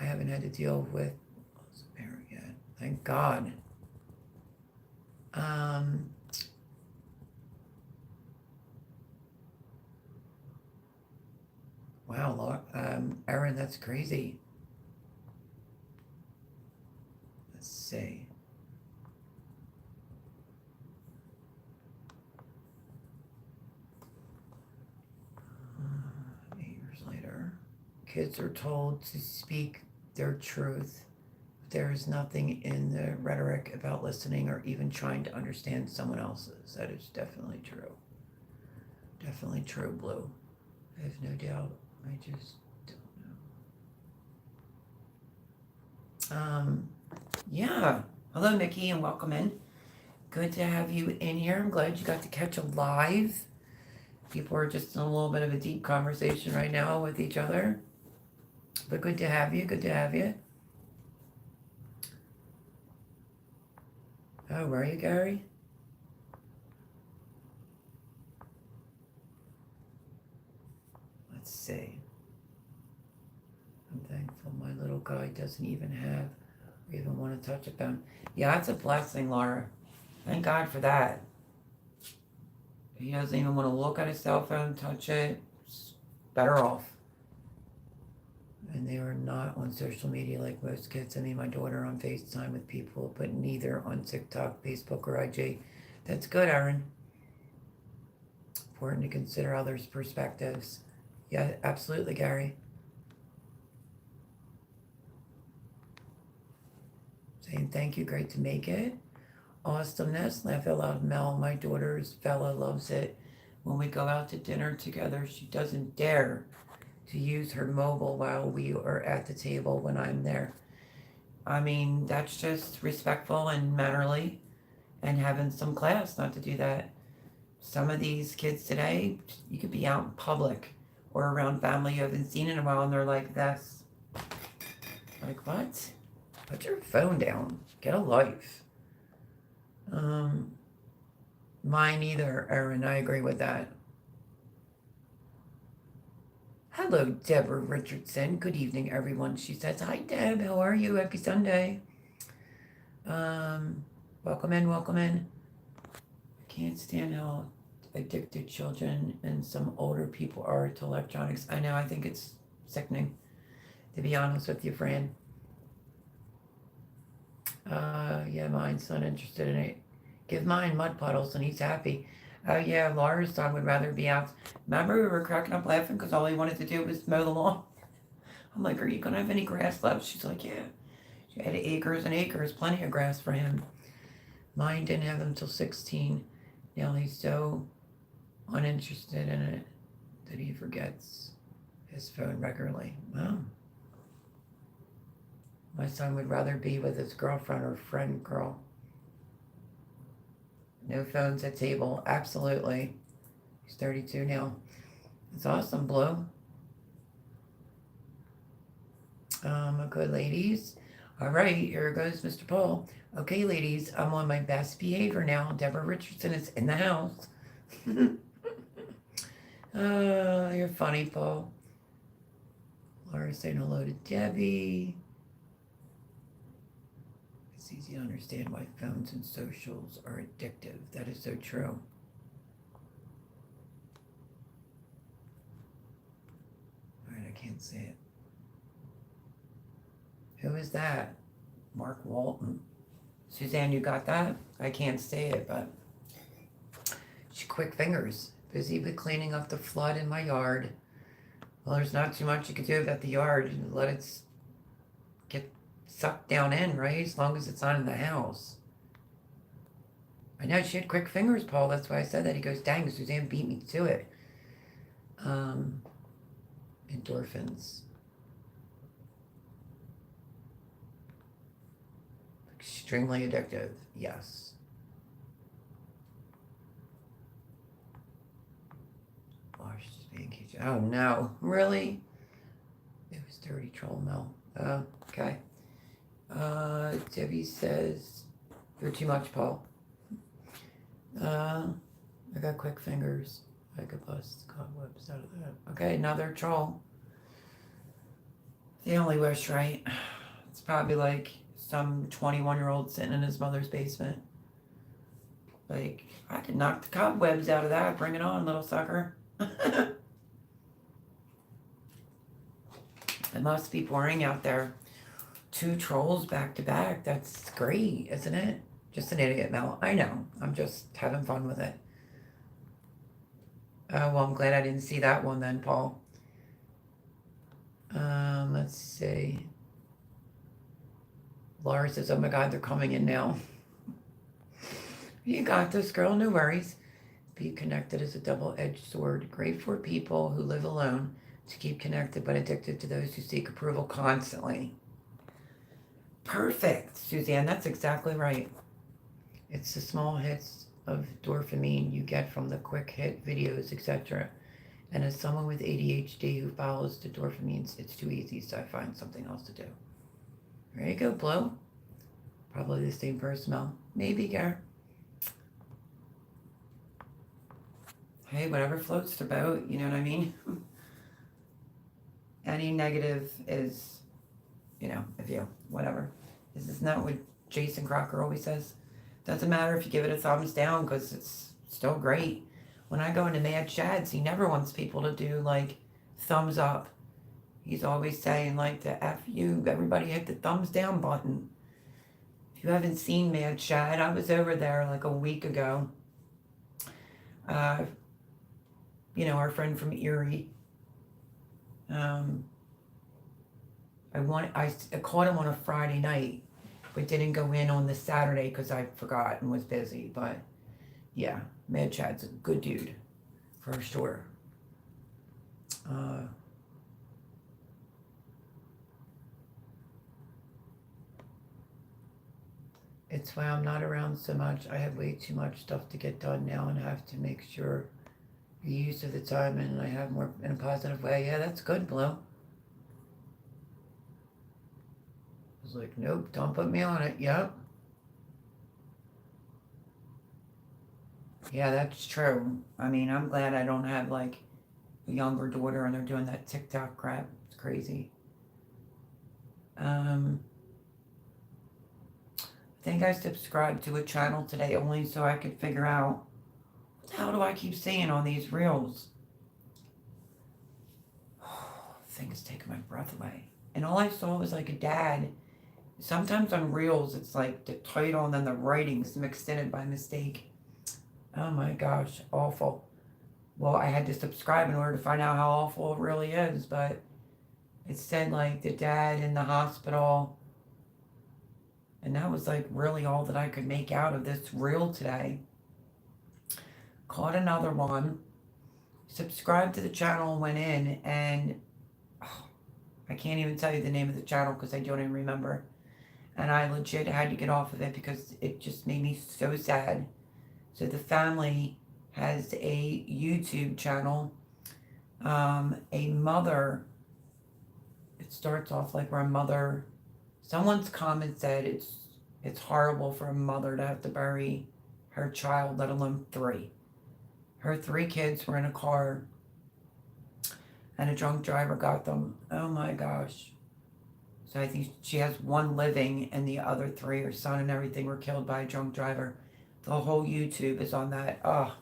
I haven't had to deal with a parent yet. Thank God. Wow, Erin, that's crazy. Let's see. 8 years later, kids are told to speak their truth. There is nothing in the rhetoric about listening or even trying to understand someone else's. That is definitely true. Definitely true, Blue. I have no doubt. I just don't know. Yeah. Hello, Mickey, and welcome in. Good to have you in here. I'm glad you got to catch a live. People are just in a little bit of a deep conversation right now with each other. But good to have you. Good to have you. Oh, where are you, Gary? Let's see. I'm thankful my little guy doesn't even have or even want to touch a phone. Yeah, that's a blessing, Laura. Thank God for that. He doesn't even want to look at his cell phone, touch it. It's better off. And they are not on social media like most kids. I mean, my daughter on FaceTime with people, but neither on TikTok, Facebook, or IG. That's good, Aaron. Important to consider others' perspectives. Yeah, absolutely, Gary. Saying thank you, great to make it. Awesomeness, laugh out loud, Mel. My daughter's fella loves it. When we go out to dinner together, she doesn't dare to use her mobile while we are at the table when I'm there. I mean, that's just respectful and mannerly and having some class not to do that. Some of these kids today, you could be out in public or around family you haven't seen in a while and they're like this. Like, what? Put your phone down. Get a life. Mine either, Erin. I agree with that. Hello, Deborah Richardson. Good evening, everyone. She says, hi, Deb. How are you? Happy Sunday. Welcome in, welcome in. I can't stand how addicted children and some older people are to electronics. I know, I think it's sickening, to be honest with you, Fran. Yeah, mine's not interested in it. Give mine mud puddles and he's happy. Oh yeah, Laura's son would rather be out. Remember we were cracking up laughing because all he wanted to do was mow the lawn. I'm like, are you gonna have any grass left? She's like, yeah. She had acres and acres, plenty of grass for him. Mine didn't have him till 16. Now he's so uninterested in it that he forgets his phone regularly. Wow. My son would rather be with his girlfriend or friend girl. No phones at table. Absolutely. He's 32 now. It's awesome, Blue. Okay, ladies. All right, here goes Mr. Paul. Okay, ladies, I'm on my best behavior now. Deborah Richardson is in the house. You're funny, Paul. Laura saying hello to Debbie. It's easy to understand why phones and socials are addictive. That is so true. All right, I can't say it. Who is that? Mark Walton. Suzanne, you got that? I can't say it, but she quick fingers. Busy with cleaning up the flood in my yard. Well, there's not too much you can do about the yard. You let it get sucked down in, right? As long as it's not in the house. I know she had quick fingers, Paul. That's why I said that. He goes, dang, Suzanne beat me to it. Endorphins. Extremely addictive, yes. Oh no, really? It was dirty troll Mel. Okay. Debbie says, you're too much, Paul. I got quick fingers. I could bust cobwebs out of that. Okay, another troll. The only wish, right? It's probably like some 21-year-old sitting in his mother's basement. Like, I could knock the cobwebs out of that. Bring it on, little sucker. It must be boring out there. 2 trolls back to back. That's great, isn't it? Just an idiot, Mel. I know. I'm just having fun with it. Oh, well, I'm glad I didn't see that one then, Paul. Let's see. Laura says, oh my God, they're coming in now. You got this, girl. No worries. Be connected is a double-edged sword. Great for people who live alone to keep connected, but addicted to those who seek approval constantly. Perfect, Suzanne. That's exactly right. It's the small hits of dopamine you get from the quick hit videos, etc. And as someone with ADHD who follows the dopamines, it's too easy, so I find something else to do. There you go, Blue. Probably the same person, Mel. Maybe, Gar. Hey, whatever floats the boat, you know what I mean? Any negative is, if you, whatever. Isn't that what Jason Crocker always says? Doesn't matter if you give it a thumbs down because it's still great. When I go into Mad Shads, he never wants people to do, thumbs up. He's always saying, the F you, everybody hit the thumbs down button. If you haven't seen Mad Shad, I was over there, a week ago. Our friend from Erie. I caught him on a Friday night but didn't go in on the Saturday because I forgot and was busy. But yeah, Mad Chad's a good dude, for sure. It's why I'm not around so much. I have way too much stuff to get done now and I have to make sure the use of the time and I have more in a positive way. Yeah, that's good, Blue. I was like, nope, don't put me on it. Yep. Yeah, that's true. I mean, I'm glad I don't have like a younger daughter and they're doing that TikTok crap. It's crazy. I think I subscribed to a channel today only so I could figure out what the hell do I keep seeing on these reels? Thing is taking my breath away. And all I saw was like a dad. Sometimes on reels, it's like the title and then the writing's mixed in it by mistake. Oh my gosh, awful. Well, I had to subscribe in order to find out how awful it really is, but it said like the dad in the hospital. And that was like really all that I could make out of this reel today. Caught another one. Subscribed to the channel, went in, and I can't even tell you the name of the channel because I don't even remember. And I legit had to get off of it because it just made me so sad. So the family has a YouTube channel. A mother, it starts off like where a mother, someone's comment said it's horrible for a mother to have to bury her child, let alone 3. Her 3 kids were in a car and a drunk driver got them. Oh my gosh. So I think she has 1 living and the other 3, her son and everything, were killed by a drunk driver. The whole YouTube is on that. Oh,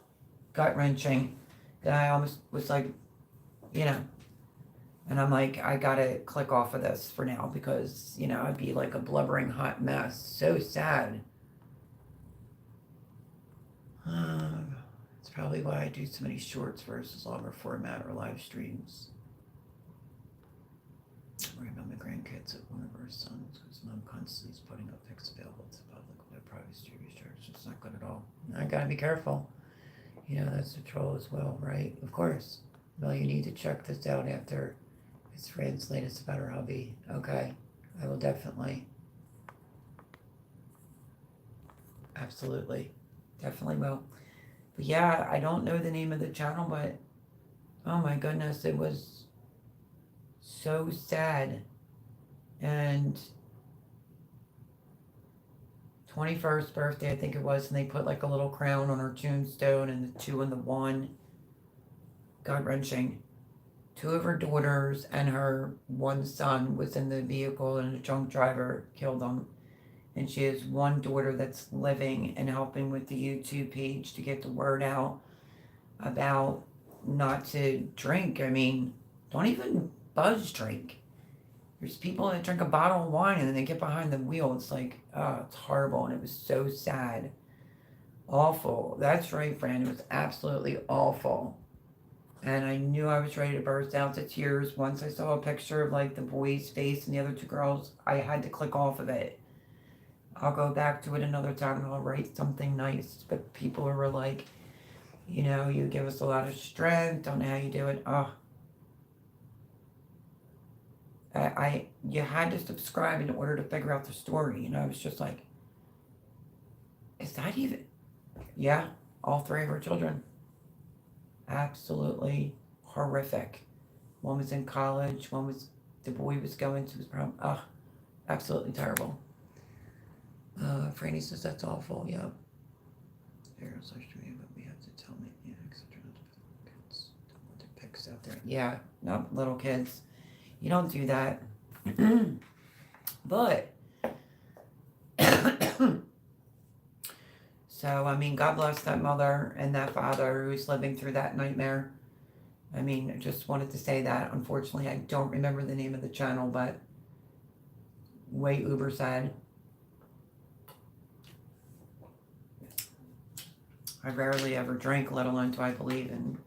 gut-wrenching. That I almost was like, and I'm like, I gotta click off of this for now because, I'd be like a blubbering hot mess. So sad. It's probably why I do so many shorts versus longer format or live streams. Worry about my grandkids at one of our sons whose mom constantly is putting up pics available to the public with a privacy research. It's not good at all. I gotta be careful. That's the troll as well, right? Of course. Well, you need to check this out after his friend's latest about her hubby. Okay. I will definitely. Absolutely. Definitely will. But yeah, I don't know the name of the channel, but oh my goodness, it was so sad. And 21st birthday, I think it was, and they put like a little crown on her tombstone and the 2 and the 1. God-wrenching. 2 of her daughters and her 1 son was in the vehicle and a drunk driver killed them. And she has 1 daughter that's living and helping with the YouTube page to get the word out about not to drink. I mean, don't even buzz drink. There's people that drink a bottle of wine and then they get behind the wheel. It's like, oh, it's horrible. And it was so sad. Awful. That's right, friend. It was absolutely awful. And I knew I was ready to burst out to tears once I saw a picture of like the boy's face and the other 2 girls. I had to click off of it. I'll go back to it another time and I'll write something nice. But people were like, you give us a lot of strength. Don't know how you do it. Oh. You had to subscribe in order to figure out the story. I was just like, is that even? Yeah, all 3 of her children. Absolutely horrific. 1 was in college. The boy was going to his prom. Oh, absolutely terrible. Franny says that's awful. Yep. There's social media, but we have to tell me. Yeah, etc. Kids don't want their pics out there. Yeah, no, little kids. You don't do that. But so, I mean, God bless that mother and that father who's living through that nightmare. I mean, I just wanted to say that. Unfortunately, I don't remember the name of the channel, but way uber sad. I rarely ever drink, let alone do I believe in.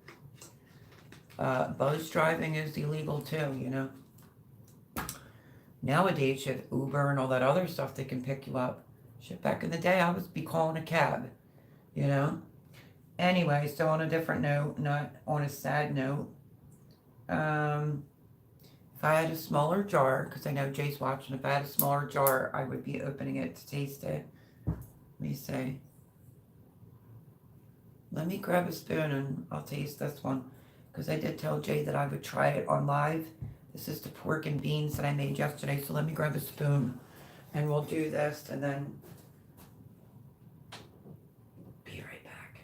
Buzz driving is illegal too, Nowadays, you have Uber and all that other stuff that can pick you up. Shit, back in the day, I would be calling a cab, you know? Anyway, so on a different note, not on a sad note, if I had a smaller jar, because I know Jay's watching, if I had a smaller jar, I would be opening it to taste it. Let me see. Let me grab a spoon and I'll taste this one. Because I did tell Jay that I would try it on live. This is the pork and beans that I made yesterday. So let me grab a spoon and we'll do this and then be right back.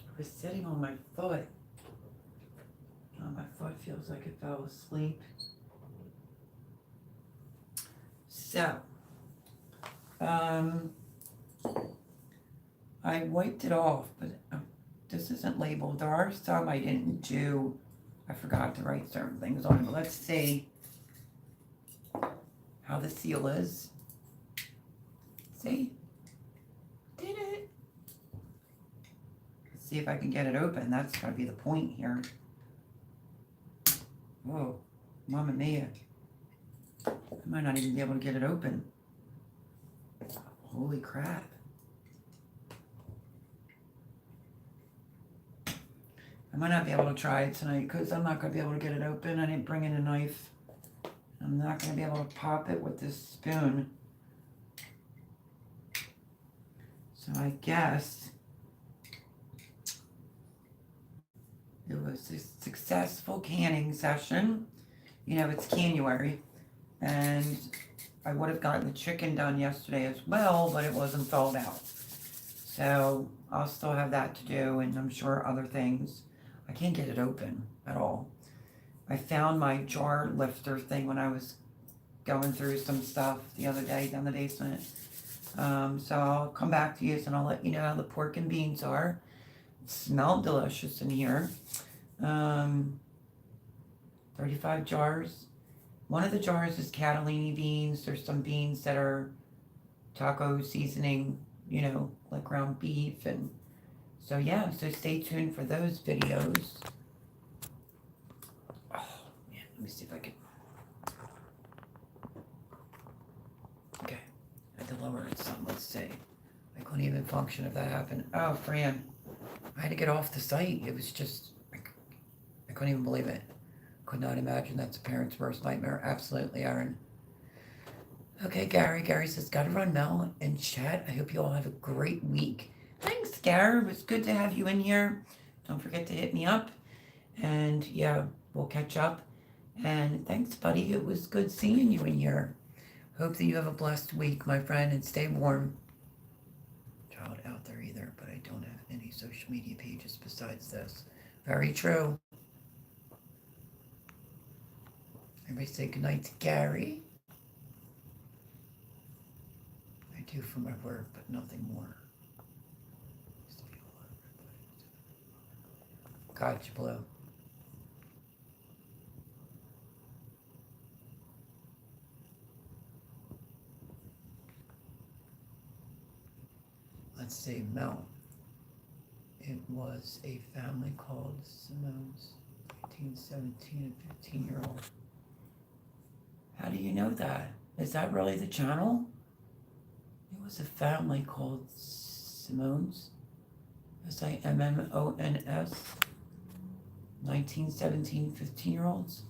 I was sitting on my foot. Oh, my foot feels like it fell asleep. So, I wiped it off, but this isn't labeled. There are some I didn't do. I forgot to write certain things on it. But let's see how the seal is. See? Did it? Let's see if I can get it open. That's got to be the point here. Whoa, Mamma Mia. I might not even be able to get it open. Holy crap. I might not be able to try it tonight because I'm not going to be able to get it open. I didn't bring in a knife. I'm not going to be able to pop it with this spoon. So I guess it was a successful canning session. You know, it's January. And I would have gotten the chicken done yesterday as well, but it wasn't thawed out. So I'll still have that to do, and I'm sure other things. I can't get it open at all. I found my jar lifter thing when I was going through some stuff the other day down the basement. So I'll come back to you and I'll let you know how the pork and beans are. It smelled delicious in here. 35 jars. One of the jars is Catalini beans. There's some beans that are taco seasoning, you know, like ground beef. And so, yeah, so stay tuned for those videos. Oh, man, let me see if I can. Okay, I had to lower it some. Let's see. I couldn't even function if that happened. Oh, Fran, I had to get off the site. It was just, I couldn't even believe it. Could not imagine that's a parent's worst nightmare. Absolutely, Aaron. Okay, Gary. Gary says, gotta run, Mel and chat. I hope you all have a great week. Thanks, Gary. It was good to have you in here. Don't forget to hit me up. And yeah, we'll catch up. And thanks, buddy. It was good seeing you in here. Hope that you have a blessed week, my friend, and stay warm. Child out there either, but I don't have any social media pages besides this. Very true. Everybody say goodnight to Gary. I do for my work, but nothing more. Gotcha, Blue. Let's see, Mel. It was a family called Simone's, 18, 17, and 15-year-old. How do you know that? Is that really the channel? It was a family called Simone's. Simmons. 19, 17, 15-year-olds.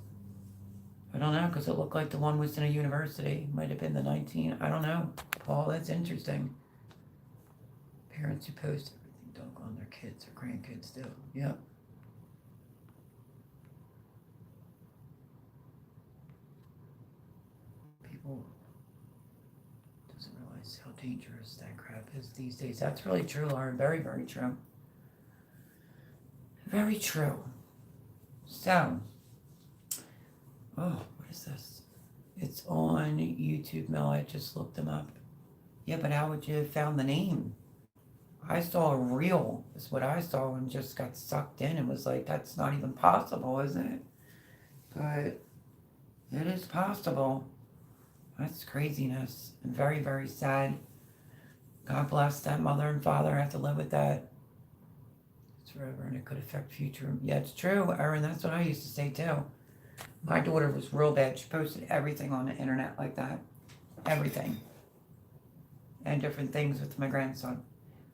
I don't know, because it looked like the one was in a university. Might have been the 19. I don't know. Paul, that's interesting. Parents who post everything don't on their kids or grandkids do. Yep. People doesn't realize how dangerous that crap is these days. That's really true, Lauren. Very, very true. Very true. So, oh, what is this? It's on YouTube, Mel. I just looked them up. Yeah, but how would you have found the name? I saw a reel, is what I saw, and just got sucked in and was like, that's not even possible, is it? But it is possible. That's craziness. And very, very sad. God bless that mother and father have to live with that. It's forever and it could affect future. Yeah, it's true, Erin. That's what I used to say too. My daughter was real bad. She posted everything on the internet like that. Everything. And different things with my grandson.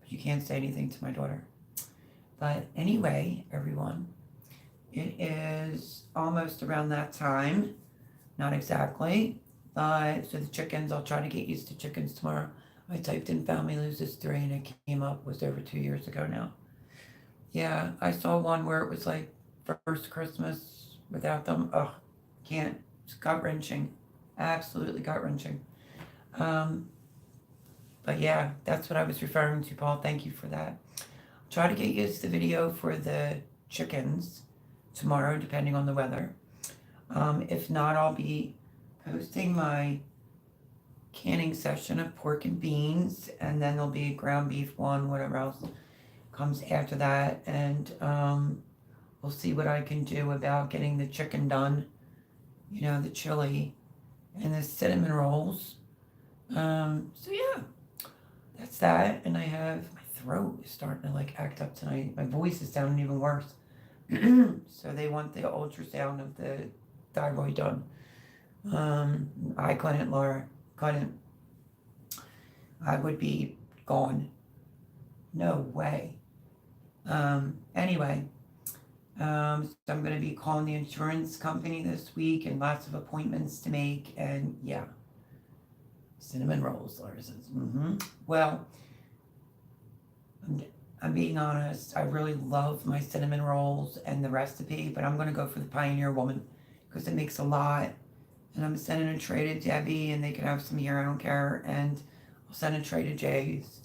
But you can't say anything to my daughter. But anyway, everyone, it is almost around that time. Not exactly. But so the chickens, I'll try to get used to chickens tomorrow. I typed in family loses 3 and it came up, was over 2 years ago now. Yeah, I saw one where it was like first Christmas without them. Ugh, can't. It's gut wrenching. Absolutely gut wrenching. Um, but yeah, that's what I was referring to, Paul. Thank you for that. Try to get used to the video for the chickens tomorrow, depending on the weather. If not, I'll be posting my canning session of pork and beans, and then there'll be a ground beef one, whatever else comes after that, and we'll see what I can do about getting the chicken done, the chili and the cinnamon rolls. So yeah, that's that. And I have, my throat is starting to like act up tonight. My voice is sounding even worse. So they want the ultrasound of the thyroid done. I couldn't, Laura, couldn't. I would be gone. No way. Anyway, so I'm going to be calling the insurance company this week and lots of appointments to make. And yeah, cinnamon rolls, Laura says. Well, I'm being honest. I really love my cinnamon rolls and the recipe, but I'm going to go for the Pioneer Woman because it makes a lot. And I'm sending a tray to Debbie, and they can have some here. I don't care. And I'll send a tray to Jay's.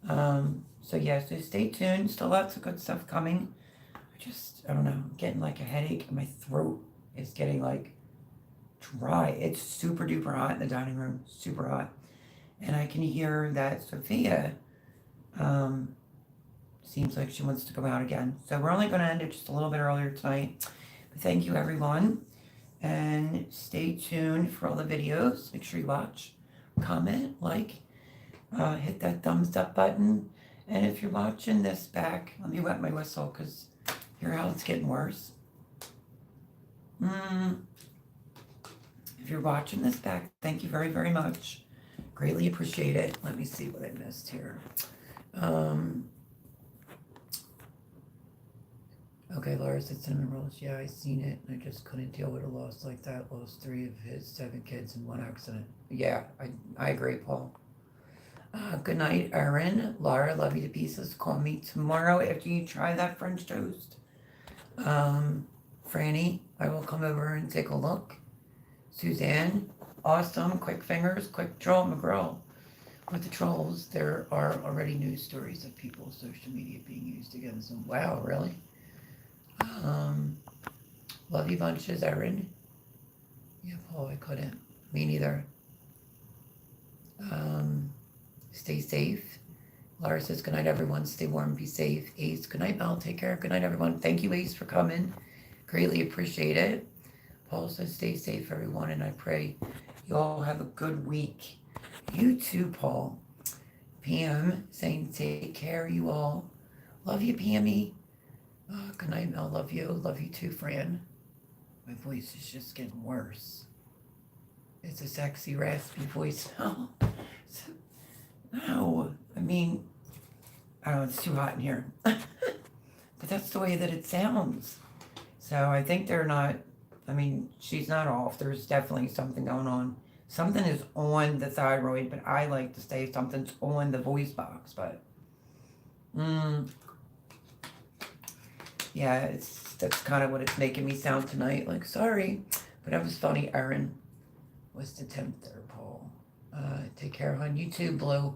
So yeah, so stay tuned. Still lots of good stuff coming. I don't know, I'm getting like a headache, and my throat is getting like dry. It's super duper hot in the dining room, super hot. And I can hear that Sophia seems like she wants to go out again. So we're only going to end it just a little bit earlier tonight. But thank you, everyone. And stay tuned for all the videos. Make sure you watch, comment, like, hit that thumbs up button. And if you're watching this back, let me wet my whistle because hear how it's getting worse. If you're watching this back, thank you very, very much. Greatly appreciate it. Let me see what I missed here. Okay, Laura said cinnamon rolls. Yeah, I seen it. I just couldn't deal with a loss like that. Lost 3 of his 7 kids in one accident. Yeah, I agree, Paul. Good night, Erin. Laura, love you to pieces. Call me tomorrow after you try that French toast. Franny, I will come over and take a look. Suzanne, awesome. Quick fingers, quick troll McGraw. With the trolls, there are already news stories of people's social media being used against them. Wow, really? Love you bunches, Erin. Yeah, Paul, I couldn't. Me neither. Stay safe. Laura says, good night, everyone. Stay warm, be safe. Ace, good night, Mel. Take care. Good night, everyone. Thank you, Ace, for coming. Greatly appreciate it. Paul says, stay safe, everyone, and I pray you all have a good week. You too, Paul. Pam saying, take care, you all. Love you, Pammy. Good night, Mel. Love you. Love you too, Fran. My voice is just getting worse. It's a sexy, raspy voice. No, I mean, I don't know, it's too hot in here. But that's the way that it sounds. So I think they're not, she's not off. There's definitely something going on. Something is on the thyroid, but I like to say something's on the voice box, but yeah, that's kind of what it's making me sound tonight. Like, sorry, but that was funny. Erin was the 10th there, Paul. Take care, hon. You too, Blue.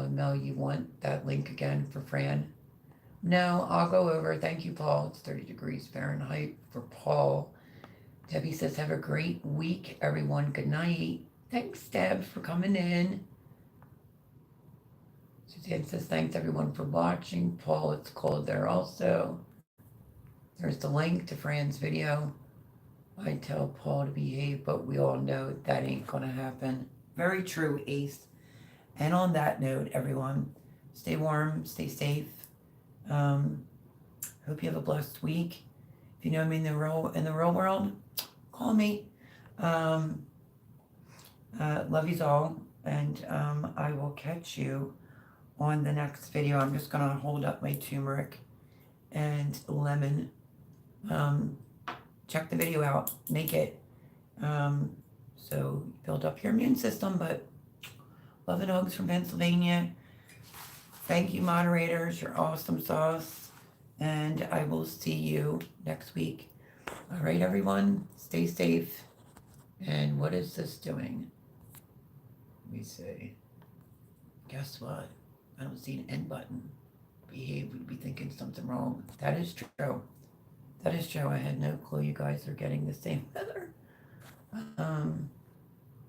Mel, you want that link again for Fran? No, I'll go over. Thank you, Paul. It's 30 degrees Fahrenheit for Paul. Debbie says, have a great week, everyone. Good night. Thanks, Deb, for coming in. Suzanne says, thanks everyone for watching. Paul, it's cold there also. There's the link to Fran's video. I tell Paul to behave, but we all know that ain't gonna happen. Very true, Ace. And on that note, everyone, stay warm, stay safe. Hope you have a blessed week. If you know me in the real world, call me. Love yous all, and I will catch you on the next video. I'm just gonna hold up my turmeric and lemon. Check the video out. Make it so build up your immune system. But love and hugs from Pennsylvania. Thank you, moderators. You're awesome sauce. And I will see you next week. All right, everyone. Stay safe. And what is this doing? Let me see. Guess what? I don't see an end button. Behave, would be thinking something wrong. That is true. That is true. I had no clue you guys are getting the same weather.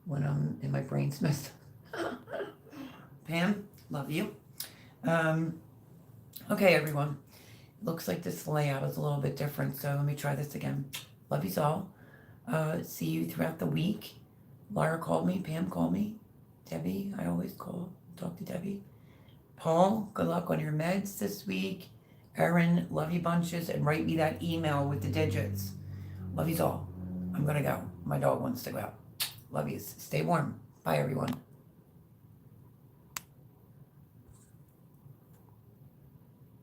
When I'm in my brain's messed up. Pam, love you. Okay, everyone. Looks like this layout is a little bit different, so let me try this again. Love you all. See you throughout the week. Laura called me. Pam called me. Debbie, I always talk to Debbie. Paul, good luck on your meds this week. Erin, love you bunches, and write me that email with the digits. Love yous all. I'm gonna go. My dog wants to go out. Love yous. Stay warm. Bye, everyone.